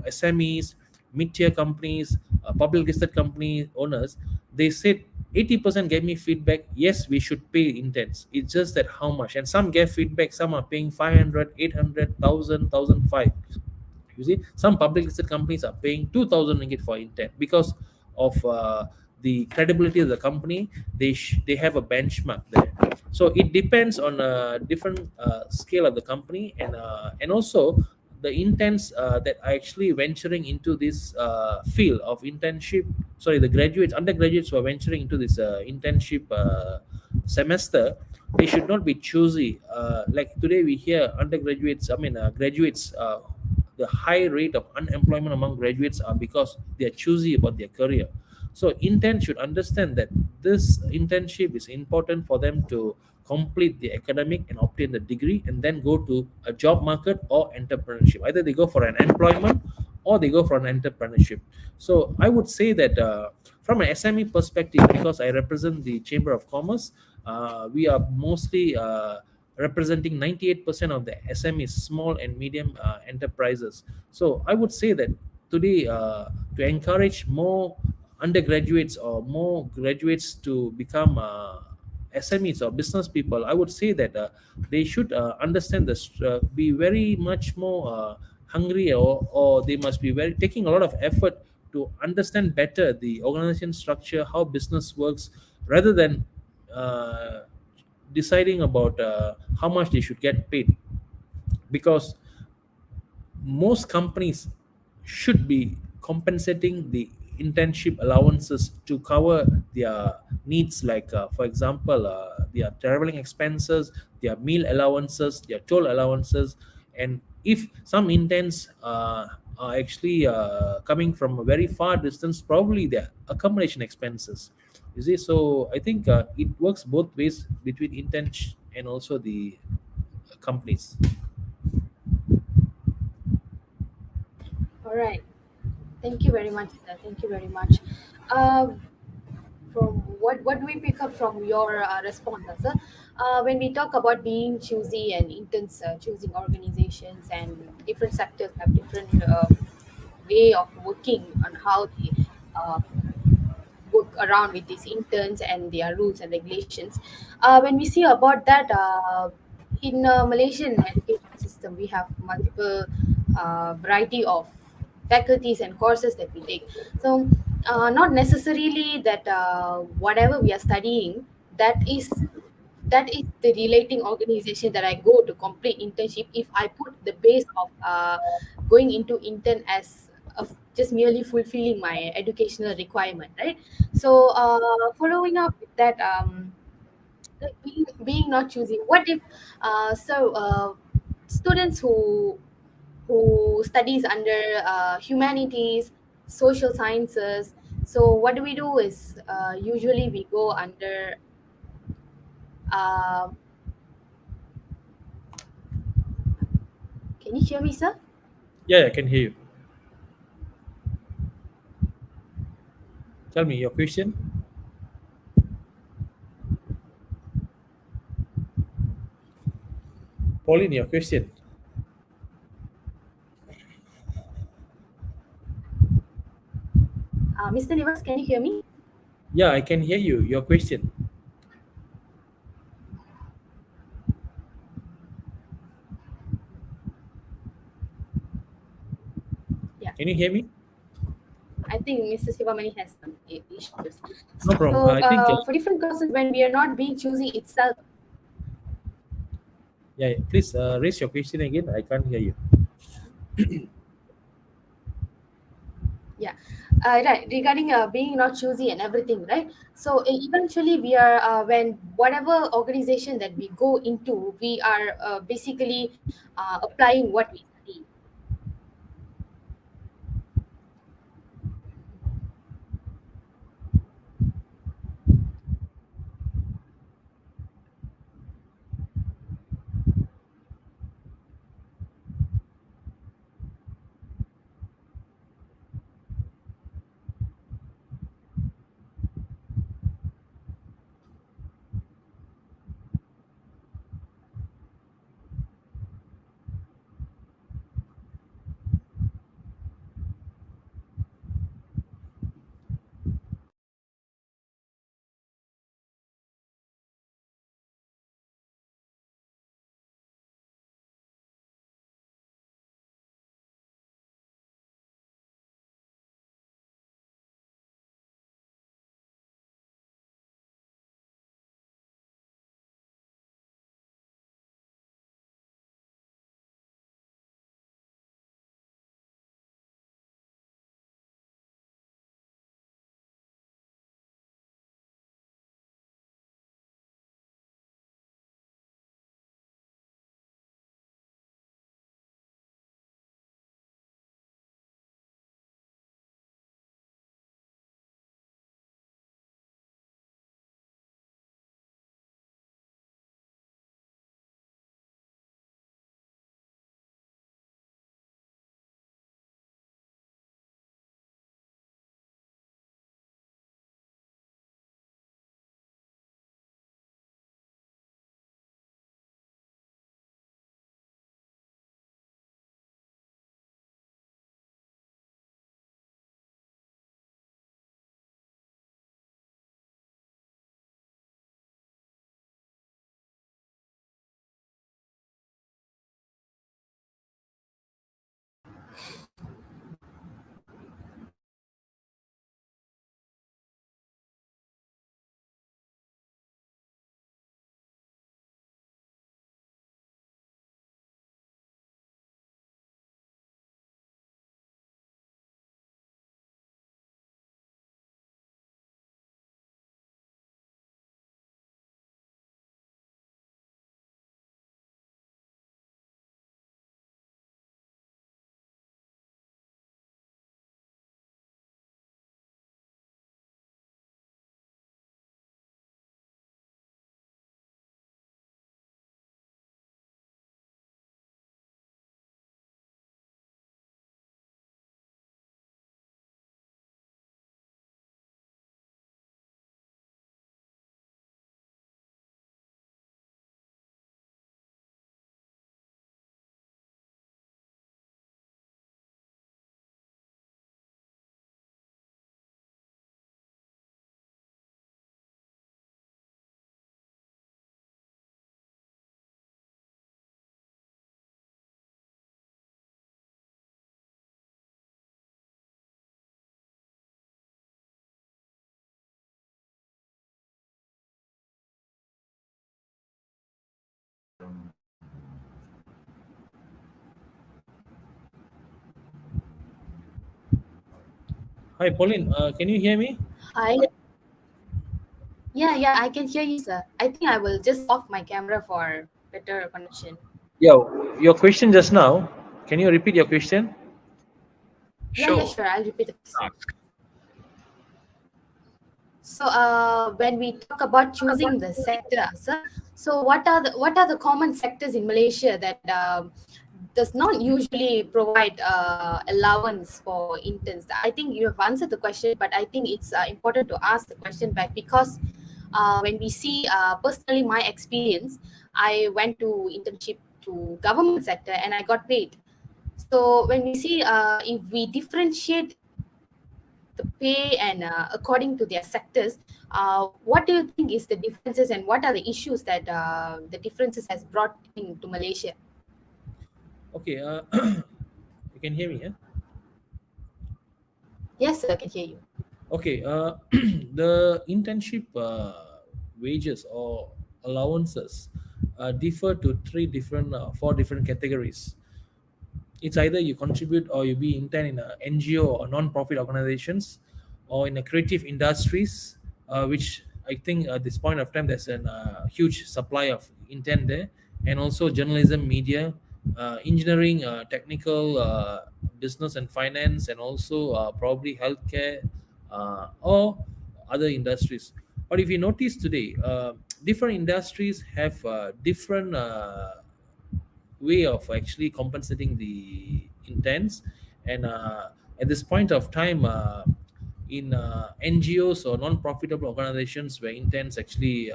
SMEs, mid-tier companies, public listed company owners, they said 80% gave me feedback, yes, we should pay interns. It's just that how much. And some gave feedback, some are paying 500, 800, 1,000, 1,500. You see, some public listed companies are paying 2,000 ringgit for intern because of the credibility of the company. They have a benchmark there. So it depends on a different scale of the company, and also the interns that are actually venturing into this field of internship. Sorry, the undergraduates who are venturing into this internship semester, they should not be choosy. Like today we hear graduates. The high rate of unemployment among graduates are because they are choosy about their career. So interns should understand that this internship is important for them to complete the academic and obtain the degree, and then go to a job market or entrepreneurship. Either they go for an employment or they go for an entrepreneurship. So I would say that from an SME perspective, because I represent the Chamber of Commerce, we are mostly representing 98% of the SMEs, small and medium enterprises. So I would say that today, to encourage more undergraduates or more graduates to become SMEs or business people, I would say that they should understand this, be very much more hungry, or they must be very taking a lot of effort to understand better the organization structure, how business works, rather than uh, deciding about how much they should get paid. Because most companies should be compensating the internship allowances to cover their needs, like for example, their traveling expenses, their meal allowances, their toll allowances. And if some interns are actually coming from a very far distance, probably their accommodation expenses, you see. So I think it works both ways between interns and also the companies. All right. Thank you very much, sir. Thank you very much. Uh, from what do we pick up from your response, sir? When we talk about being choosy and interns choosing organizations, and different sectors have different way of working on how they uh, work around with these interns and their rules and regulations. When we see about that, in Malaysian education system, we have multiple variety of faculties and courses that we take. So not necessarily that whatever we are studying, that is that is the relating organization that I go to complete internship. If I put the base of going into intern as just merely fulfilling my educational requirement, right? So following up with that, like being not choosing. What if students who studies under humanities, social sciences. So what do we do is usually we go under uh, can you hear me, sir? Yeah, I can hear you. Tell me your question. Pauline, your question. Mr. Nivas, can you hear me? Yeah, I can hear you. Your question. Yeah, Can you hear me? I think Mr. Sivamani has some issues. No problem. So I think, for different courses, when we are not being choosy itself, yeah, yeah. Please raise your question again. I can't hear you. yeah, right, regarding being not choosy and everything, right? So eventually we are when whatever organization that we go into, we are basically applying what we study. Hi, Pauline. Can you hear me? Hi. Yeah, I can hear you, sir. I think I will just off my camera for better connection. Yeah, your question just now. Can you repeat your question? Yeah, sure. I'll repeat the question. So, when we talk about choosing the sector, sir, so what are the common sectors in Malaysia that does not usually provide allowance for interns? I think you have answered the question, but I think it's important to ask the question back because when we see, personally, my experience, I went to internship to government sector and I got paid. So when we see, if we differentiate the pay and according to their sectors, what do you think is the differences and what are the issues that the differences has brought into Malaysia? Okay, you can hear me, yeah? Yes, sir, I can hear you. Okay, the internship wages or allowances differ to four different categories. It's either you contribute or you be intern in a NGO or non-profit organizations or in a creative industries, which I think at this point of time there's a huge supply of intern there, and also journalism, media, engineering, technical, business and finance, and also probably healthcare or other industries. But if you notice today, different industries have different way of actually compensating the interns, and at this point of time, in NGOs or non-profitable organizations where interns actually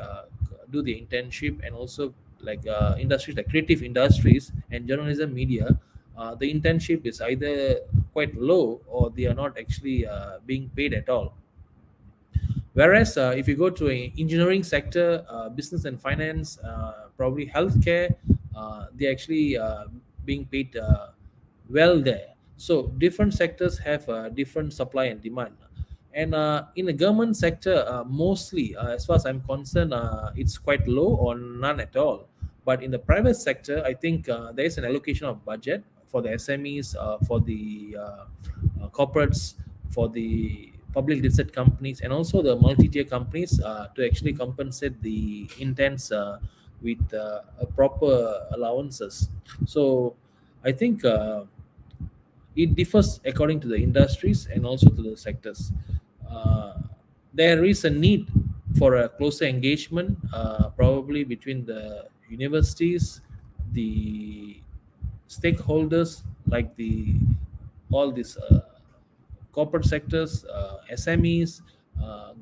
do the internship, and also like industries like creative industries and journalism, media, the internship is either quite low or they are not actually being paid at all. Whereas if you go to an engineering sector, business and finance, probably healthcare, they actually being paid well there. So different sectors have different supply and demand. And in the government sector, mostly, as far as I'm concerned, it's quite low or none at all. But in the private sector, I think there is an allocation of budget for the SMEs, for the corporates, for the public listed companies, and also the multi-tier companies to actually compensate the interns with proper allowances. So I think it differs according to the industries and also to the sectors. There is a need for a closer engagement, probably between the universities, the stakeholders like all these corporate sectors, SMEs,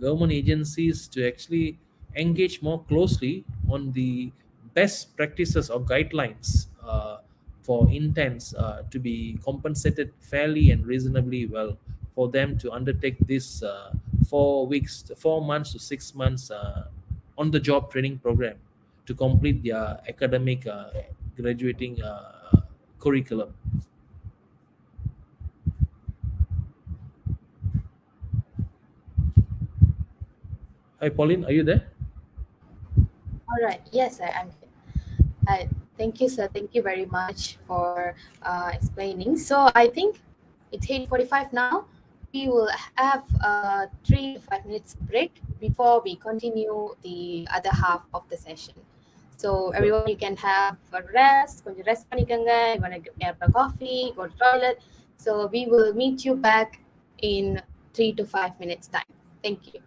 government agencies, to actually engage more closely on the best practices or guidelines for interns to be compensated fairly and reasonably well for them to undertake this 4 months to 6 months on the job training program to complete their academic graduating curriculum. Hi, Pauline, are you there? All right. Yes, I'm here. Thank you, sir. Thank you very much for explaining. So I think it's 8:45 now. We will have a 3 to 5 minutes break before we continue the other half of the session. So everyone, you can have a rest. When you rest, you want to grab a coffee, go to the toilet. So we will meet you back in 3 to 5 minutes time. Thank you.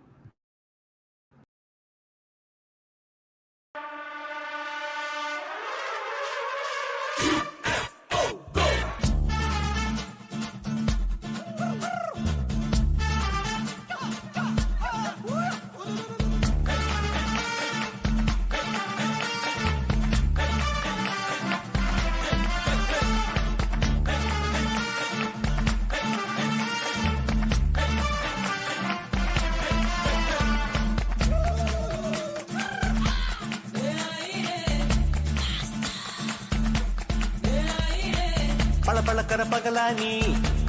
பளபளக்கிற பகலானி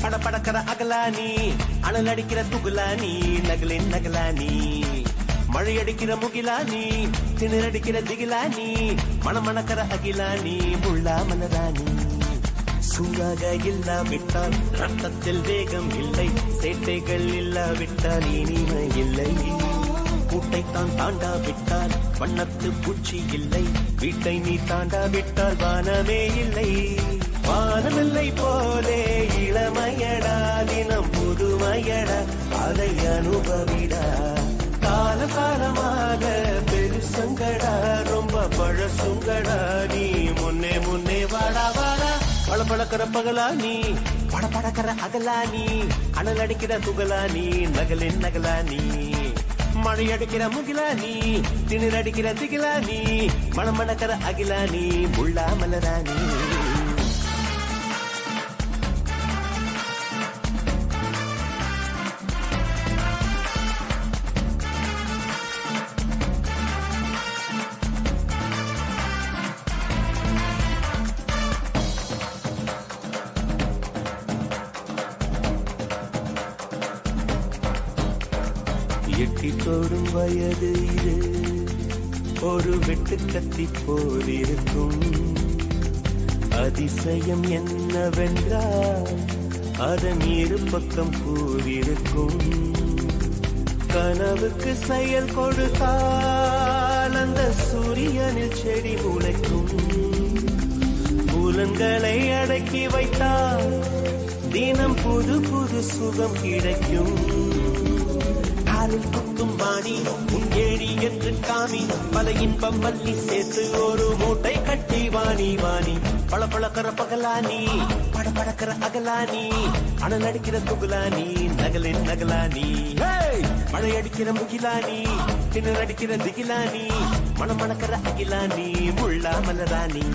படபடக்கிற அகலானி அனல் அடிக்கிற துகுலானி நகலின் நகலானி மழையடிக்கிற முகிலானி திணறடிக்கிற திகிலானி மணமணக்கிற அகிலானி முள்ளா மலரானி சூடாக இல்லாவிட்டால் ரத்தத்தில் வேகம் இல்லை, சேட்டைகள் இல்லாவிட்டால் இனிமை இல்லை. கூட்டைத்தான் தாண்டாவிட்டால் வண்ணத்து பூச்சி இல்லை, வீட்டை நீ தாண்டாவிட்டால் வானமே இல்லை. வானமில்லை போலே இளமையடா, தினம் புதுமையடா, அதை அனுபவிடா. கால காலமாக பெருசங்கடா, ரொம்ப பழசுங்கடா, நீ முன்னே முன்னே வாடா வாடா. பழப்பழக்கிற பகலா நீ, படப்படக்கிற அகலா நீ, அனல் அடிக்கிற துகளா நீ, நகலின் நகலா நீ. மழை அடிக்கிற முகிலா நீ, திணிர் அடிக்கிற திகிலா நீ, மணமணக்கிற அகிலா நீ, முள்ளா மலரா நீ. எட்டி தோடும் வயது இது, ஒரு வெட்டு கத்தி போலிருக்கும். அதிசயம் என்னவென்றால் அதன் இரு பக்கம் கூறிருக்கும். கனவுக்கு செயல் கொடுத்தால் அந்த சூரியனில் செடி முளைக்கும். புலன்களை அடக்கி வைத்தால் தினம் புது புது சுகம் கிடைக்கும். குத்தும் வாணி உன் ஏழி என்று காமி, பல இன்பம் மல்லி சேர்த்து ஒரு மூட்டை கட்டி வாணி வாணி. பழப்பழக்கிற பகலானி, படப்படக்கிற அகலானி, அனல் அடிக்கிற துகுலானி, நகலின் நகலானி. மழை அடிக்கிற முகிலானி, திணர் அடிக்கிற திகிலானி, மணமணக்கிற அகிலானி, முள்ளா மலராணி.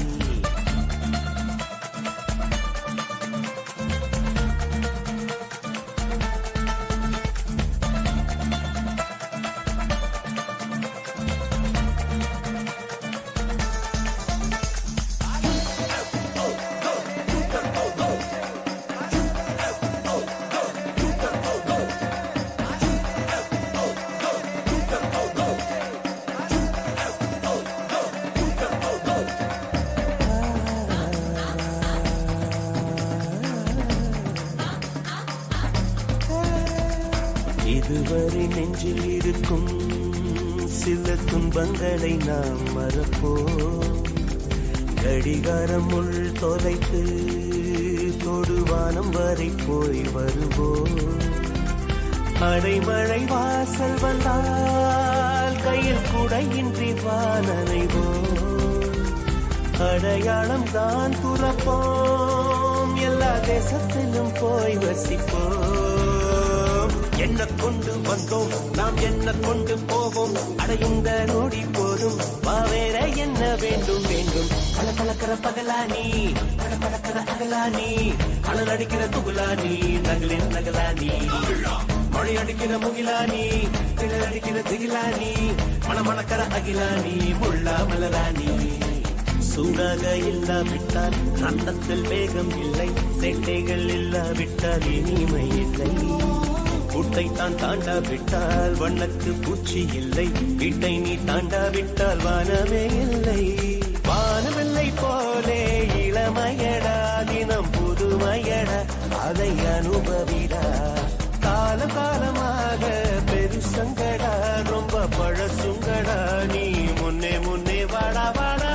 இதுவரை நெஞ்சில் இருக்கும் சில துன்பங்களை நாம் மறப்போம். கடிகாரம் உள் தொலைத்து தொடுவானம் வரை போய் வருவோம். அடைமழை வாசல் வந்தால் கையில் குடையின்றி வானனைவோம். அடையாளம் தான் துறப்போம், எல்லா தேசத்திலும் போய் வசிப்போம். என்ன கொண்டு வந்தோம் நாம், என்ன கொண்டு போவோம், அடையுந்த நோடி போதும், வேற என்ன வேண்டும் வேண்டும். பல பழக்கிற பகலானி, படப்படக்கிற அகலானி, அனல் அடிக்கிற துகுலானி, நகலின் நகலானி. மழை அடிக்கிற முகிலானி, திணர் அடிக்கிற திகிலானி, மணமணக்கிற அகிலானி, முள்ளா மலராணி. சூடாக இல்லாவிட்டால் ரத்தத்தில் வேகம் இல்லை, சேட்டைகள் இல்லாவிட்டால் இனிமை இல்லை. கூட்டைத்தான் தாண்டாவிட்டால் வண்ணத்து பூச்சி இல்லை, வீட்டை நீ தாண்டாவிட்டால் வானமே இல்லை. வானமில்லை போலே இளமையடா, தினம் புதுமையடா, அதை அனுபவிடா. கால காலமாக பெருசங்கடா, ரொம்ப பழசுங்கடா, நீ முன்னே முன்னே வாடா வாடா.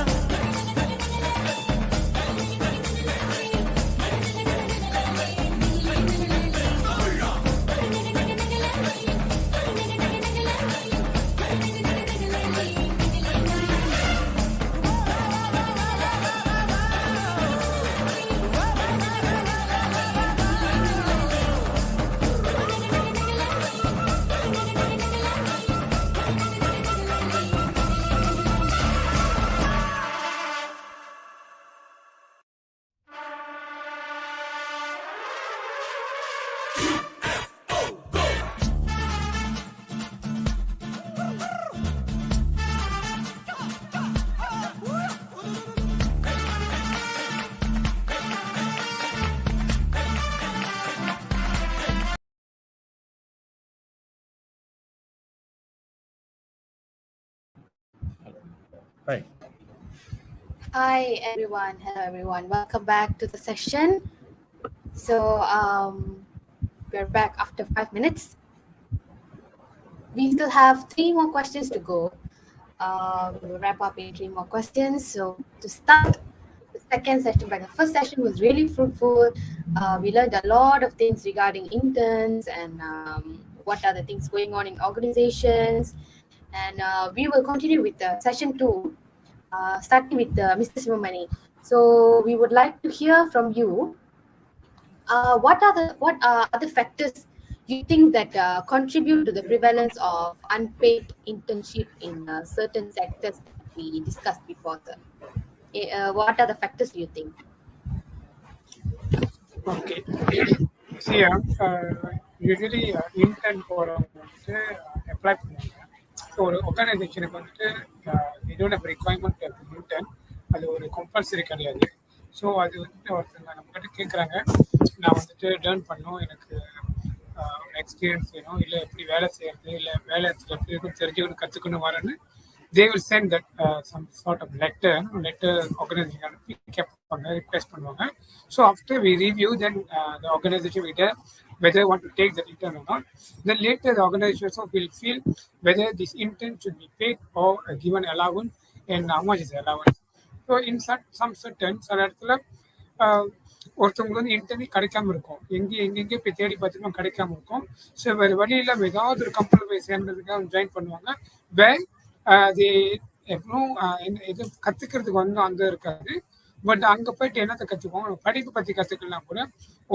Hi. Hi everyone. Hello everyone. Welcome back to the session. So we're back after 5 minutes. We still have 3 more questions to go. We will wrap up in 3 more questions. So to start the second session, but the first session was really fruitful. We learned a lot of things regarding interns and what are the things going on in organizations. And we will continue with session 2, starting with Mr. Simamani. So we would like to hear from you. What are other factors you think that contribute to the prevalence of unpaid internship in certain sectors that we discussed before? What are the factors you think? Okay. See, usually intern போறவங்க வந்துட்டு apply பண்ணுவாங்க. So ஒரு ஆர்கனைசேஷனுக்கு வந்துட்டு they don't have requirement to have intern. அது ஒரு compulsory கிடையாது. So அது வந்துட்டு ஒருத்தங்க நம்மகிட்ட கேட்குறாங்க, நான் வந்துட்டு லேர்ன் பண்ணணும், எனக்கு எக்ஸ்பீரியன்ஸ் வேணும், இல்லை எப்படி வேலை செய்யறது, இல்லை வேலை எப்படி இருக்கும் தெரிஞ்சுக்கணும் கற்றுக்கணும் வரேன்னு they will send that some sort of letter organization அனுப்பி கேட்பாங்க, ரிக்வெஸ்ட் பண்ணுவாங்க. So after we review, then the organization will tell whether they want to take the intern or not. Then later the organization also will feel whether this intern should be paid or given allowance and how much is the allowance. So in some certain சில இடத்துல ஒருத்தவங்களுக்கு வந்து interview கிடைக்காம இருக்கும், எங்கெங்கே போய் தேடி பார்த்துட்டு கிடைக்காம இருக்கும். ஸோ வேறு வழி இல்லாமல் ஏதாவது ஒரு கம்பெனி போய் சேர்ந்ததுக்காக ஜாயின் பண்ணுவாங்க. வேர் அது எப்பவும் இது கற்றுக்கிறதுக்கு வந்து அங்கே இருக்காது. பட் அங்கே போயிட்டு என்னத்தை கற்றுக்குவோம், படிப்பு பற்றி கற்றுக்கலாம் கூட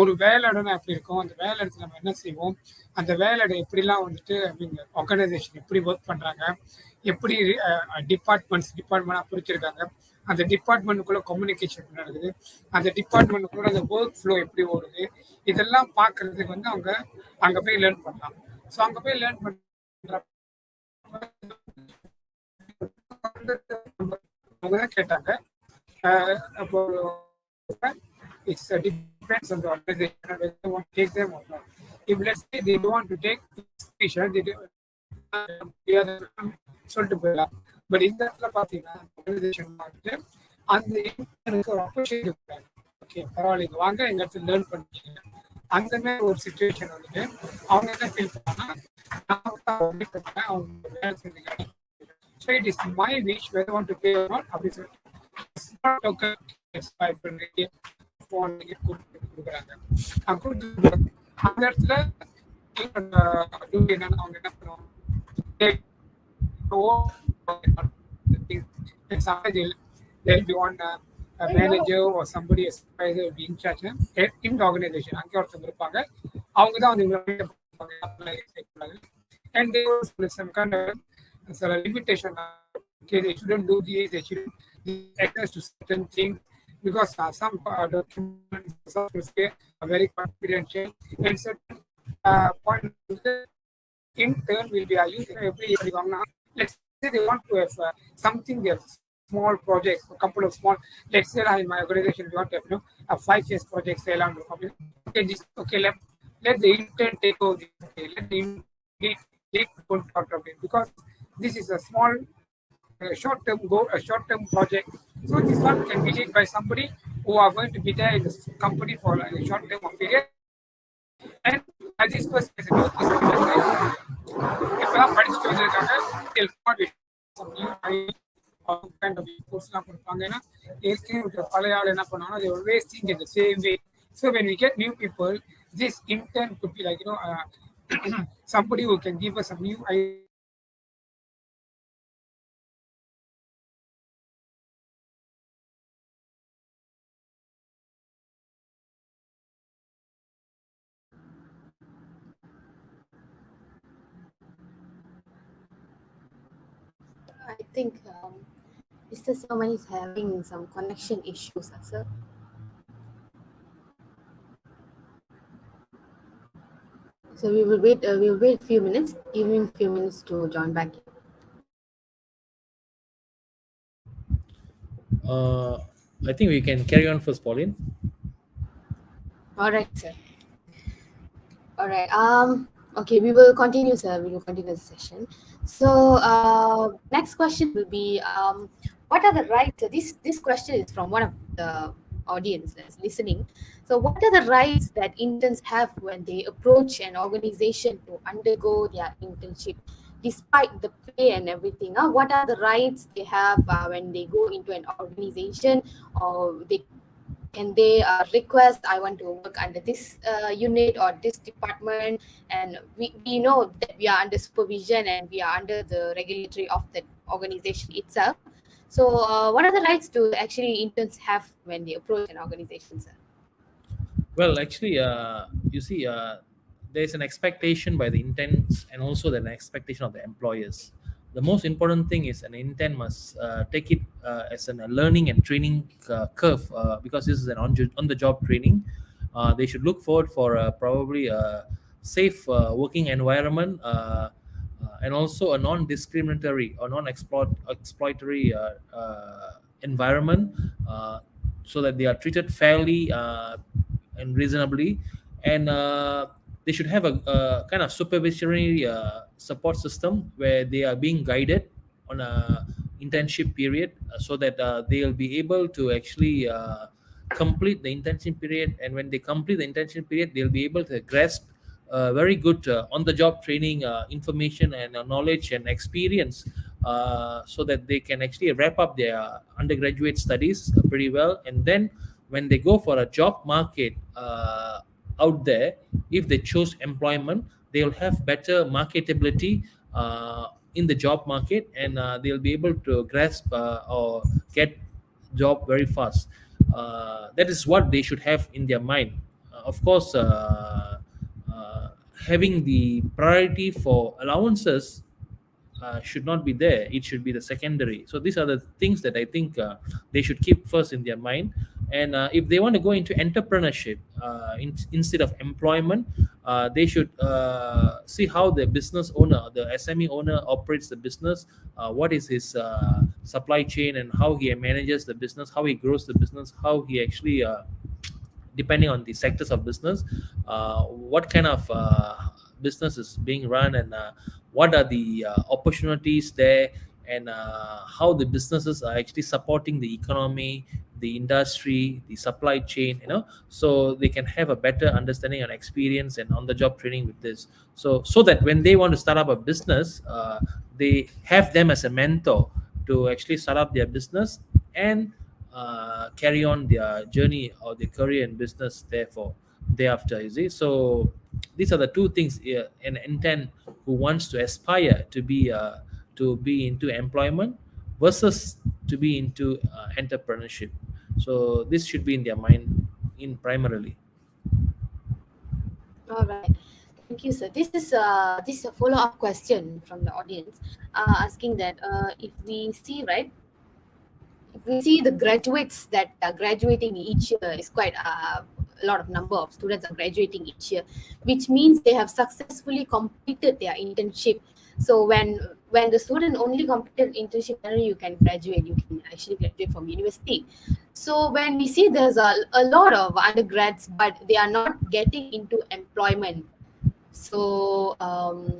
ஒரு வேலை இடம்னா எப்படி இருக்கும், அந்த வேலை இடத்துல நம்ம என்ன செய்வோம், அந்த வேலை இடம் எப்படிலாம் வந்துட்டு ஆர்கனைசேஷன் எப்படி ஒர்க் பண்ணுறாங்க, எப்படி டிபார்ட்மெண்ட்டாக பிரிச்சிருக்காங்க, அந்த டிபார்ட்மெண்ட்டுக்குள்ள கம்யூனிகேஷன் நடக்குது, அந்த டிபார்ட்மெண்ட்டுக்குள்ள அந்த ஒர்க் ஃப்ளோ எப்படி ஓடுது, இதெல்லாம் பார்க்கறதுக்கு வந்து அவங்க அங்கே போய் லேர்ன் பண்ணலாம். ஸோ அங்கே போய் லேர்ன் பண்ணுற அவங்க தான் கேட்டாங்க. அப்போ it's depends on the organization whether they want to take them or not. If let's say they don't want to take சொல்லிட்டு போயிடலாம். பட் இந்த இடத்துல பார்த்தீங்கன்னா ஆர்கனைசேஷன் வந்துட்டு அந்த இன்டர்னுக்கு ஒரு ஆப்பர்ச்சுனிட்டி கொடுக்குறாங்க. ஓகே பரவாயில்ல, வாங்க எங்க இடத்துல லேர்ன் பண்ணிக்கீங்க. அந்த மாதிரி ஒரு சுச்சுவேஷன் வந்துட்டு அவங்க என்ன ஃபீல் பண்ணாங்கன்னா அவங்க வேலை செஞ்சுக்கிறாங்க. So it is my wish whether I want to pay or not. அப்படி சொல்லிட்டு அந்த இடத்துல என்னன்னா அவங்க என்ன பண்ணுவாங்க, there'll be one a manager or somebody a supervisor will be in charge in the organization. அங்கே ஒருத்தவங்க இருப்பாங்க, அவங்க தான் வந்து and they will some kind of limitation. Okay, they shouldn't do this, they shouldn't access to certain things because some documents are very confidential and certain point intern will be used every year. Let's say they want to have something, they have small projects, a couple of small, let's say in my organization we want to have a 5 years project, say around okay, let the intern take over this, okay, let the intern take out of it because this is a small short-term project. So this one can be led by somebody who are going to be there in the company for a short-term period. And as this person is a இப்பதான் படிச்சுட்டு வந்திருக்காங்க, some new kind of inputs எல்லாம் கொடுப்பாங்க. ஏன்னா ஏற்கனவே பழைய ஆள் என்ன பண்ணுவாங்கன்னா they always think in the same way. So when we get new people, this intern could be like somebody who can give us some new ideas. I think Mr. Simamani is having some connection issues, sir. So we will wait a few minutes, give him a few minutes to join back. I think we can carry on first, Pauline. All right, sir. All right. Okay, we will continue, sir. We will continue the session. So next question will be, what are the rights? This question is from one of the audience that's listening. So, what are the rights that interns have when they approach an organization to undergo their internship, despite the pay and everything? What are the rights they have when they go into an organization, or they request, I want to work under this unit or this department, and we know that we are under supervision and we are under the regulatory of the organization itself. So what are the rights do actually interns have when they approach an organization, sir? Well, actually, you see, there's an expectation by the interns and also an expectation of the employers. The most important thing is an intern must take it as a learning and training curve, because this is an on-the-job training. They should look forward for probably a safe working environment, and also a non-discriminatory or non-exploitory environment, so that they are treated fairly and reasonably, and they should have a kind of supervisory support system where they are being guided on a internship period, so that they'll be able to actually complete the internship period, and when they complete the internship period they'll be able to grasp very good on-the-job training information and knowledge and experience, so that they can actually wrap up their undergraduate studies pretty well, and then when they go for a job market out there, if they choose employment, they'll have better marketability in the job market, and they'll be able to grasp or get job very fast. That is what they should have in their mind. Of course, having the priority for allowances should not be there. It should be the secondary. So these are the things that I think they should keep first in their mind. And if they want to go into entrepreneurship instead of employment, they should see how the business owner, the SME owner, operates the business. What is his supply chain, and how he manages the business, how he grows the business, how he actually depending on the sectors of business, what kind of business is being run, and what are the opportunities there, and how the businesses are actually supporting the economy, the industry, the supply chain, so they can have a better understanding and experience and on-the-job training with this. So that when they want to start up a business, they have them as a mentor to actually start up their business and carry on their journey or their career in business thereafter, you see. So these are the two things an intern who wants to aspire to be into employment versus to be into entrepreneurship. So this should be in their mind in primarily. All right. Thank you, sir. This is a follow-up question from the audience, asking that if we see the graduates that are graduating each year is quite a lot of number of students are graduating each year, which means they have successfully completed their internship. So when the student only completed internship, then you can graduate. You can actually graduate from university. So when we see there's a lot of undergrads, but they are not getting into employment. So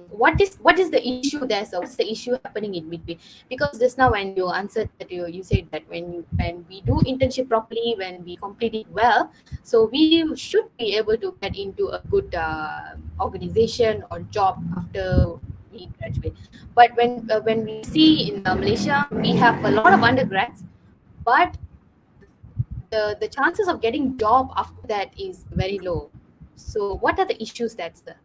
what is the issue there? So what's the issue happening in between? Because just now when you answered that, you said that when we do internship properly, when we complete it well, so we should be able to get into a good organization or job after we graduate. But when we see in Malaysia, we have a lot of undergrads, but the chances of getting job after that is very low. So what are the issues that's there?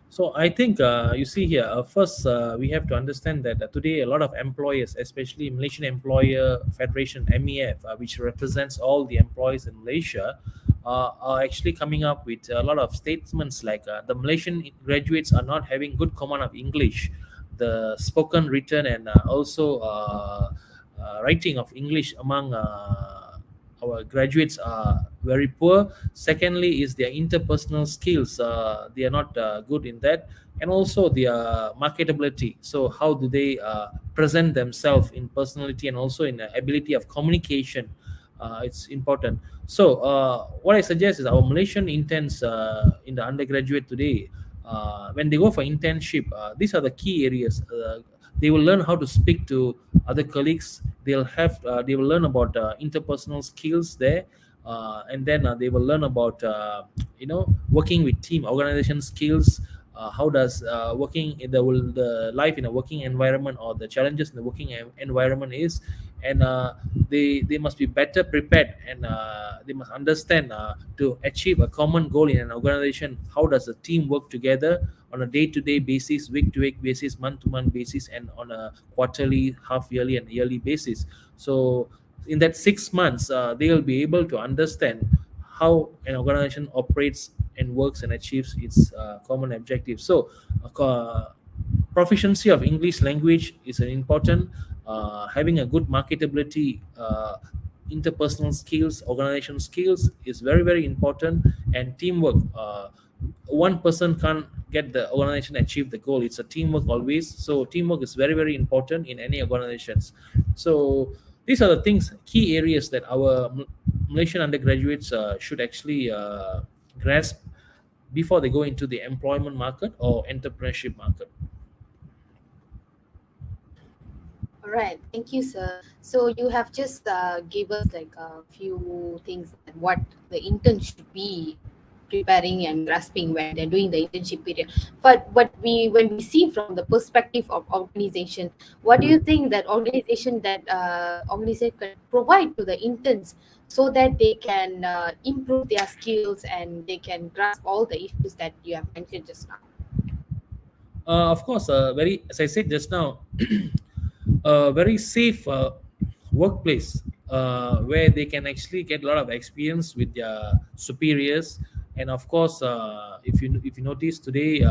So I think you see here, first we have to understand that today a lot of employers, especially Malaysian Employer Federation (MEF), which represents all the employees in Malaysia, are actually coming up with a lot of statements like the Malaysian graduates are not having good command of English, the spoken, written, and also writing of English among our graduates are very poor. Secondly is their interpersonal skills, they are not good in that, and also their marketability. So how do they present themselves in personality and also in the ability of communication? It's important. So what I suggest is our Malaysian interns in the undergraduate today, when they go for internship, these are the key areas. They will learn how to speak to other colleagues. They will learn about interpersonal skills there, and then they will learn about working with team organization skills. How does working in the life in a working environment, or the challenges in the working environment is. And they must be better prepared, and they must understand to achieve a common goal in an organization. How does a team work together on a day-to-day basis, week-to-week basis, month-to-month basis, and on a quarterly, half-yearly, and yearly basis. So in that 6 months, they will be able to understand how an organization operates and works and achieves its common objectives. So proficiency of English language is an important. Having a good marketability, interpersonal skills, organization skills is very, very important. And teamwork. One person can't get the organization achieve the goal. It's a teamwork always. So teamwork is very, very important in any organizations. So these are the things, key areas that our Malaysian undergraduates should actually grasp before they go into the employment market or entrepreneurship market. All right, thank you, sir. So you have just gave us like a few things that what the intern should be preparing and grasping when they're doing the internship period. But when we see from the perspective of organization, what do you think that organization can provide to the interns so that they can improve their skills and they can grasp all the issues that you have mentioned just now? Of course, very, as I said just now, a very safe workplace where they can actually get a lot of experience with their superiors. And of course, if you notice today,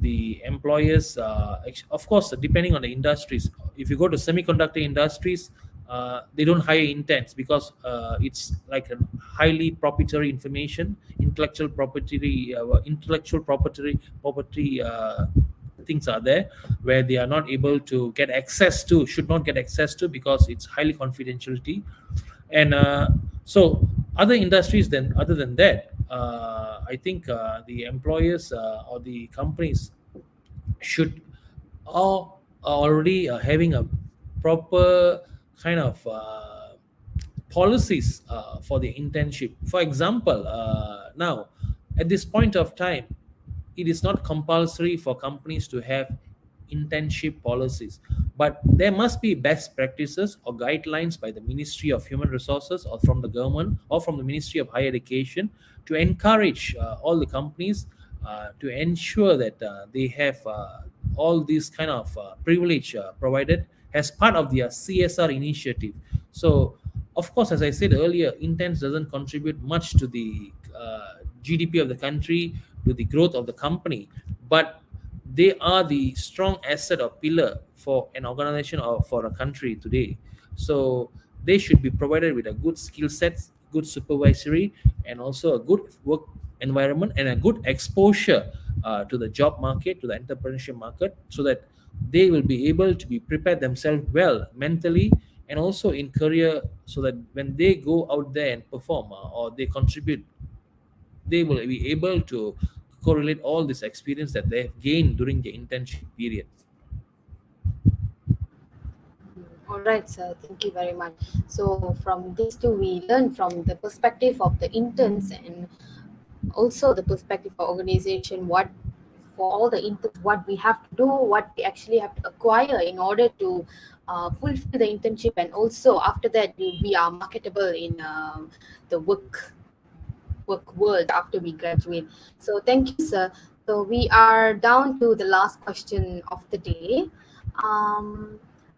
the employers, of course, depending on the industries. If you go to semiconductor industries, they don't hire interns because it's like a highly proprietary information, intellectual property things are there where they are not able to get access to, should not get access to, because it's highly confidentiality. And so other industries, then other than that, I think the employers or the companies should are already having a proper kind of policies for the internship. For example, now at this point of time, it is not compulsory for companies to have internship policies, but there must be best practices or guidelines by the Ministry of Human Resources, or from the government, or from the Ministry of Higher Education, to encourage all the companies to ensure that they have all these kind of privilege provided as part of their CSR initiative. So of course, as I said earlier, interns doesn't contribute much to the GDP of the country, to the growth of the company, but they are the strong asset or pillar for an organization or for a country today. So they should be provided with a good skill set, good supervisory, and also a good work environment and a good exposure to the job market, to the entrepreneurship market, so that they will be able to be prepared themselves well mentally and also in career, so that when they go out there and perform or they contribute, they will be able to correlate all this experience that they have gained during the internship period. All right, sir. Thank you very much. So from these two, we learn from the perspective of the interns and also the perspective of organization, what for all the interns, what we have to do, what we actually have to acquire in order to fulfill the internship, and also after that we are marketable in the work world after we graduate. So thank you, sir. So we are down to the last question of the day.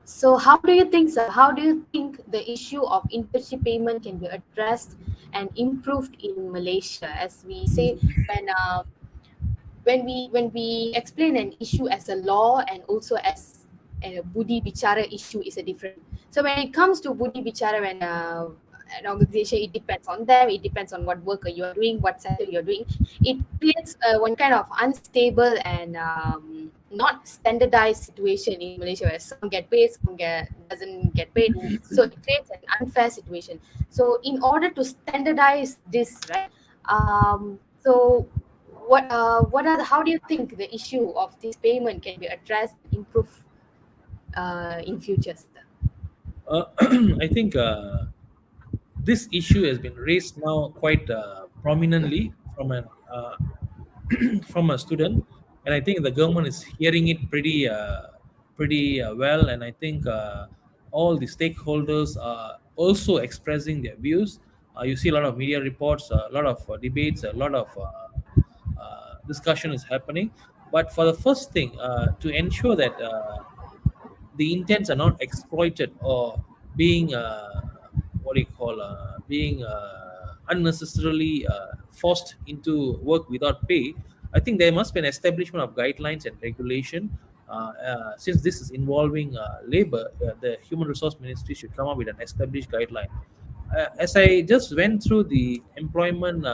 So how do you think, sir? How do you think the issue of internship payment can be addressed and improved in Malaysia? As we say, when we explain an issue as a law and also as a budi bicara issue is a different. So when it comes to budi bicara, when an organization, it depends on them, it depends on what work you're doing, what sector you're doing. It creates one kind of unstable and not standardized situation in Malaysia, where some get paid, some doesn't get paid. So it creates an unfair situation. So in order to standardize this, right? So how do you think the issue of this payment can be addressed, improved in future, sir? I think this issue has been raised now quite prominently from an from a student, and I think the government is hearing it pretty well, and I think all the stakeholders are also expressing their views. You see a lot of media reports, a lot of debates, a lot of discussion is happening. But for the first thing, to ensure that the intents are not exploited or being what do you call being unnecessarily forced into work without pay. I think there must be an establishment of guidelines and regulation. Since this is involving labor, the human resource ministry should come up with an established guideline. As I just went through the Employment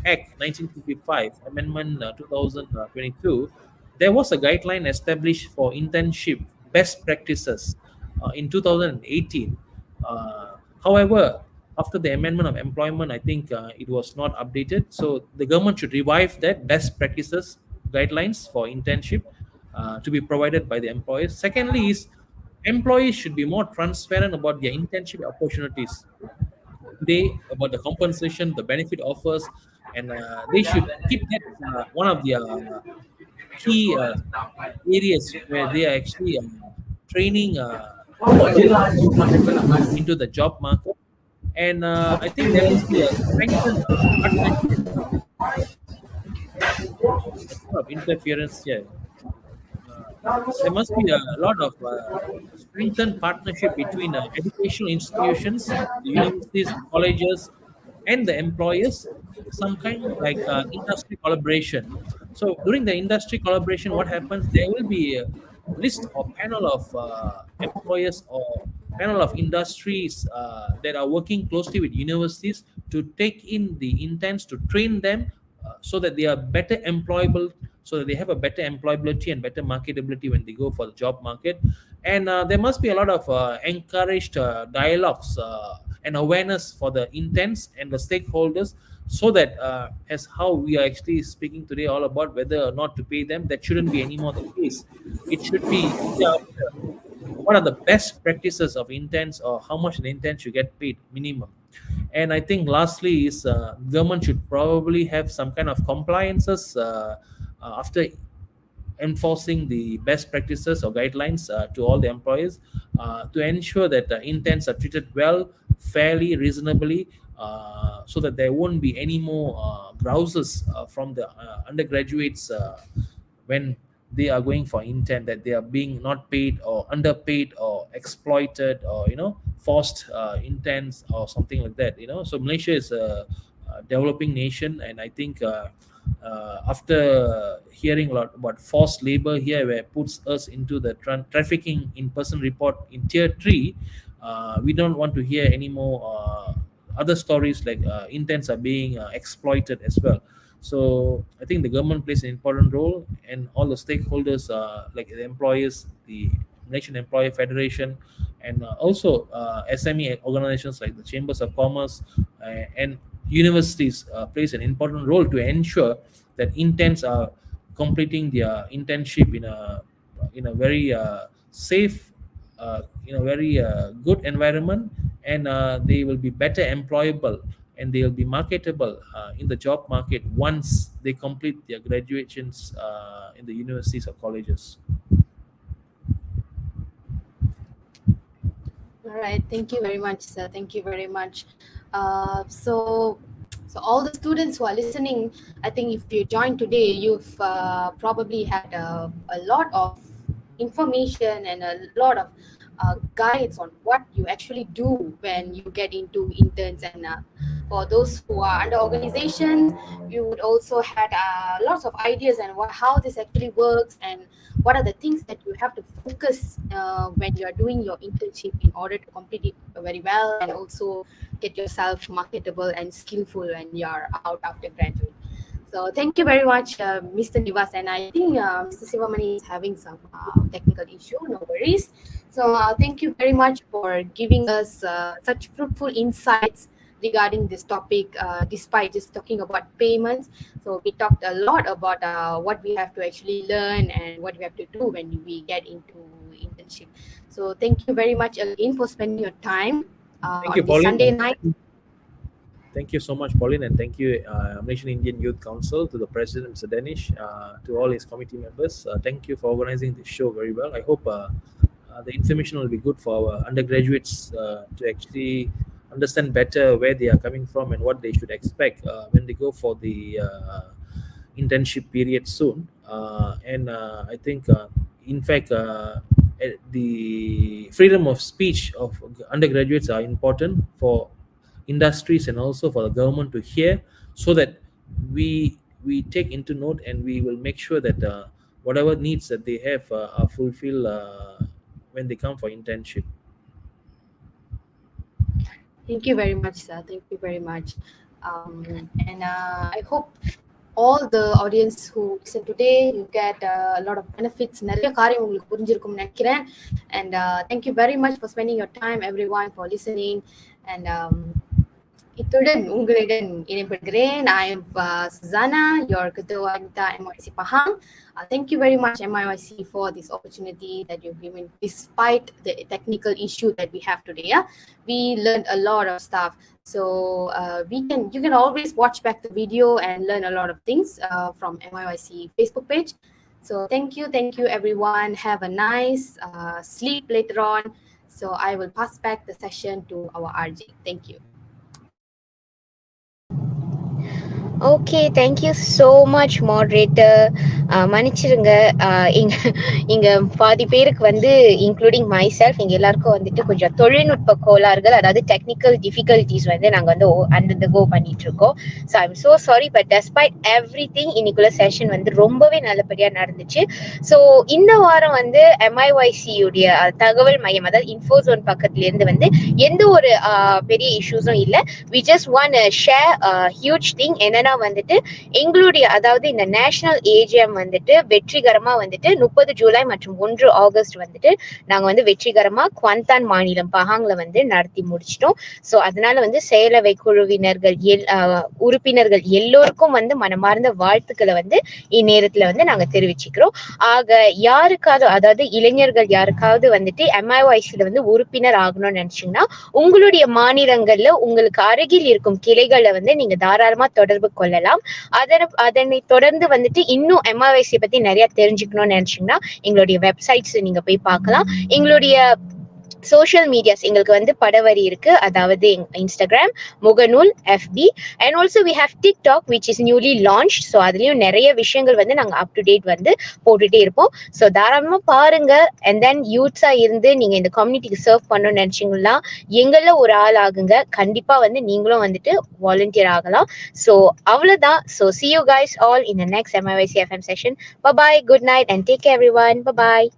Act 1955, Amendment 2022, there was a guideline established for internship best practices in 2018. However, after the amendment of employment, I think it was not updated. So the government should revive that best practices guidelines for internship to be provided by the employers. Secondly, is employees should be more transparent about their internship opportunities today, about the compensation, the benefit offers, and they should keep that one of their key areas where they are actually training into the job market. And I think there must be a strengthened partnership. Of interference here. There must be a lot of strengthened partnership between educational institutions, the universities, colleges, and the employers. Some kind of like industry collaboration. So during the industry collaboration, what happens? There will be a list or panel of employers or panel of industries that are working closely with universities to take in the interns to train them so that they are better employable, so that they have a better employability and better marketability when they go for the job market. And there must be a lot of encouraged dialogues and awareness for the interns and the stakeholders, so that as how we are actually speaking today all about whether or not to pay them, that shouldn't be anymore the case. It should be what are the best practices of interns, or how much an intern should get paid minimum. And I think lastly is government should probably have some kind of compliances after enforcing the best practices or guidelines to all the employees, to ensure that interns are treated well, fairly, reasonably, so that there won't be any more grouses from the undergraduates when they are going for intern, that they are being not paid or underpaid or exploited, or forced interns or something like that. So Malaysia is a developing nation, and I think after hearing a lot about forced labor here, where it puts us into the trafficking in person report in tier 3, we don't want to hear any more other stories like interns are being exploited as well. So I think the government plays an important role, and all the stakeholders, like the employers, the Malaysian Employer Federation, and also SME organizations like the Chambers of Commerce and universities plays an important role to ensure that interns are completing their internship in a very safe, in a very good environment, and they will be better employable, and they will be marketable in the job market once they complete their graduations in the universities or colleges. All right, thank you very much, sir. Thank you very much. So all the students who are listening, I think if you joined today, you've probably had a lot of information and a lot of guides on what you actually do when you get into interns. And for those who are under organizations, you would also had lots of ideas and how this actually works, and what are the things that you have to focus when you are doing your internship in order to complete it very well, and also get yourself marketable and skillful when you are out after graduate. So thank you very much, Mr. Nivas. And I think Mr. Sivamani is having some technical issue, no worries. So thank you very much for giving us such fruitful insights regarding this topic, despite just talking about payments. So we talked a lot about what we have to actually learn and what we have to do when we get into internship. So thank you very much again for spending your time Thank on you, this Pauline. Sunday night. Thank you so much, Pauline, and thank you, Malaysian Indian Youth Council, to the President, Mr. Danish, to all his committee members. Thank you for organizing this show very well. I hope the information will be good for our undergraduates to actually understand better where they are coming from and what they should expect when they go for the internship period soon. I think, in fact, the freedom of speech of undergraduates are important for industries and also for the government to hear, so that we take into note and we will make sure that whatever needs that they have are fulfilled when they come for internship. Thank you very much, sir. Thank you very much. And I hope all the audience who listen today, you get a lot of benefits. நிறைய காரியம் உங்களுக்கு புரிஞ்சிருக்கும்னு நினைக்கிறேன். And thank you very much for spending your time, everyone, for listening. And இத்துடன் உங்களிடம் இணைப்படுகிறேன். I am Susanna, your Ketua Wanita MIYC Pahang. Thank you very much, MIYC, for this opportunity that you've given, despite the technical issue that we have today. We learned a lot of stuff. So you can always watch back the video and learn a lot of things from MIYC Facebook page. So thank you everyone. Have a nice sleep later on. So I will pass back the session to our RJ. Thank you. Okay, thank you so much moderator. மன்னிச்சிருங்க, இங்க பாதி பேருக்கு வந்து including my self, இங்க எல்லாருக்கும் வந்துட்டு கொஞ்சம் தொழில்நுட்ப கோளாறுகள், அதாவது டெக்னிக்கல் டிஃபிகல்ட்டிஸ் வந்து நாங்கள் வந்து அண்டர் கோ பண்ணிட்டு இருக்கோம். So I am so sorry, but despite every thing இன்னைக்குள்ள செஷன் வந்து ரொம்பவே நல்லபடியாக நடந்துச்சு. ஸோ இந்த வாரம் வந்து MIYC-உடைய தகவல் மையம், அதாவது இன்ஃபோசோன் பக்கத்துலேருந்து வந்து எந்த ஒரு பெரிய இஷ்யூஸும் இல்லை. We just want share huge thing. என்னன்னா வந்துட்டு எங்களுடைய, அதாவது இந்த நேஷனல் ஏஜிஎம் வந்துட்டு வெற்றிகரமா வந்துட்டு 30 ஜூலை மற்றும் 1 ஆகஸ்ட் வந்துட்டு நாங்க வந்து வெற்றிகரமா குவாந்தான் மாநிலம் பஹாங்ல வந்து நடத்தி முடிச்சிட்டோம். ஸோ அதனால வந்து செயலவை குழுவினர்கள் உறுப்பினர்கள் எல்லோருக்கும் வந்து மனமார்ந்த வாழ்த்துக்களை வந்து இந்நேரத்துல வந்து நாங்க தெரிவிச்சுக்கிறோம். ஆக யாருக்காவது, அதாவது இளைஞர்கள் யாருக்காவது வந்துட்டு MIYC-ல வந்து உறுப்பினர் ஆகணும்னு நினைச்சீங்கன்னா உங்களுடைய மாநிலங்கள்ல உங்களுக்கு அருகில் இருக்கும் கிளைகளை வந்து நீங்க தாராளமா தொடர்பு கொள்ளலாம். அதனை தொடர்ந்து வந்துட்டு இன்னும் MIYC பத்தி நிறைய தெரிஞ்சுக்கணும்னு நினைச்சீங்கன்னா எங்களுடைய வெப்சைட்ஸ் நீங்க போய் பார்க்கலாம். எங்களுடைய சோஷியல் மீடியாஸ் எங்களுக்கு வந்து படவரி இருக்கு, அதாவது இன்ஸ்டாகிராம், முகநூல், FB, and also we have TikTok which is newly launched. So அதுலயும் நிறைய விஷயங்கள் வந்து நாங்க அப் டு டேட் வந்து போட்டுட்டே இருப்போம். ஸோ தாராளமா பாருங்க. அண்ட் தென் யூத்ஸா இருந்து நீங்க இந்த கம்யூனிட்டிக்கு சர்வ் பண்ணணும்னு நினைச்சீங்கன்னா எங்கள ஒரு ஆள் ஆகுங்க. கண்டிப்பா வந்து நீங்களும் வந்துட்டு வாலண்டியர் ஆகலாம். ஸோ அவ்வளவுதான். So see you guys all in the next MIYC FM session. Bye bye, good night and take care everyone. Bye bye.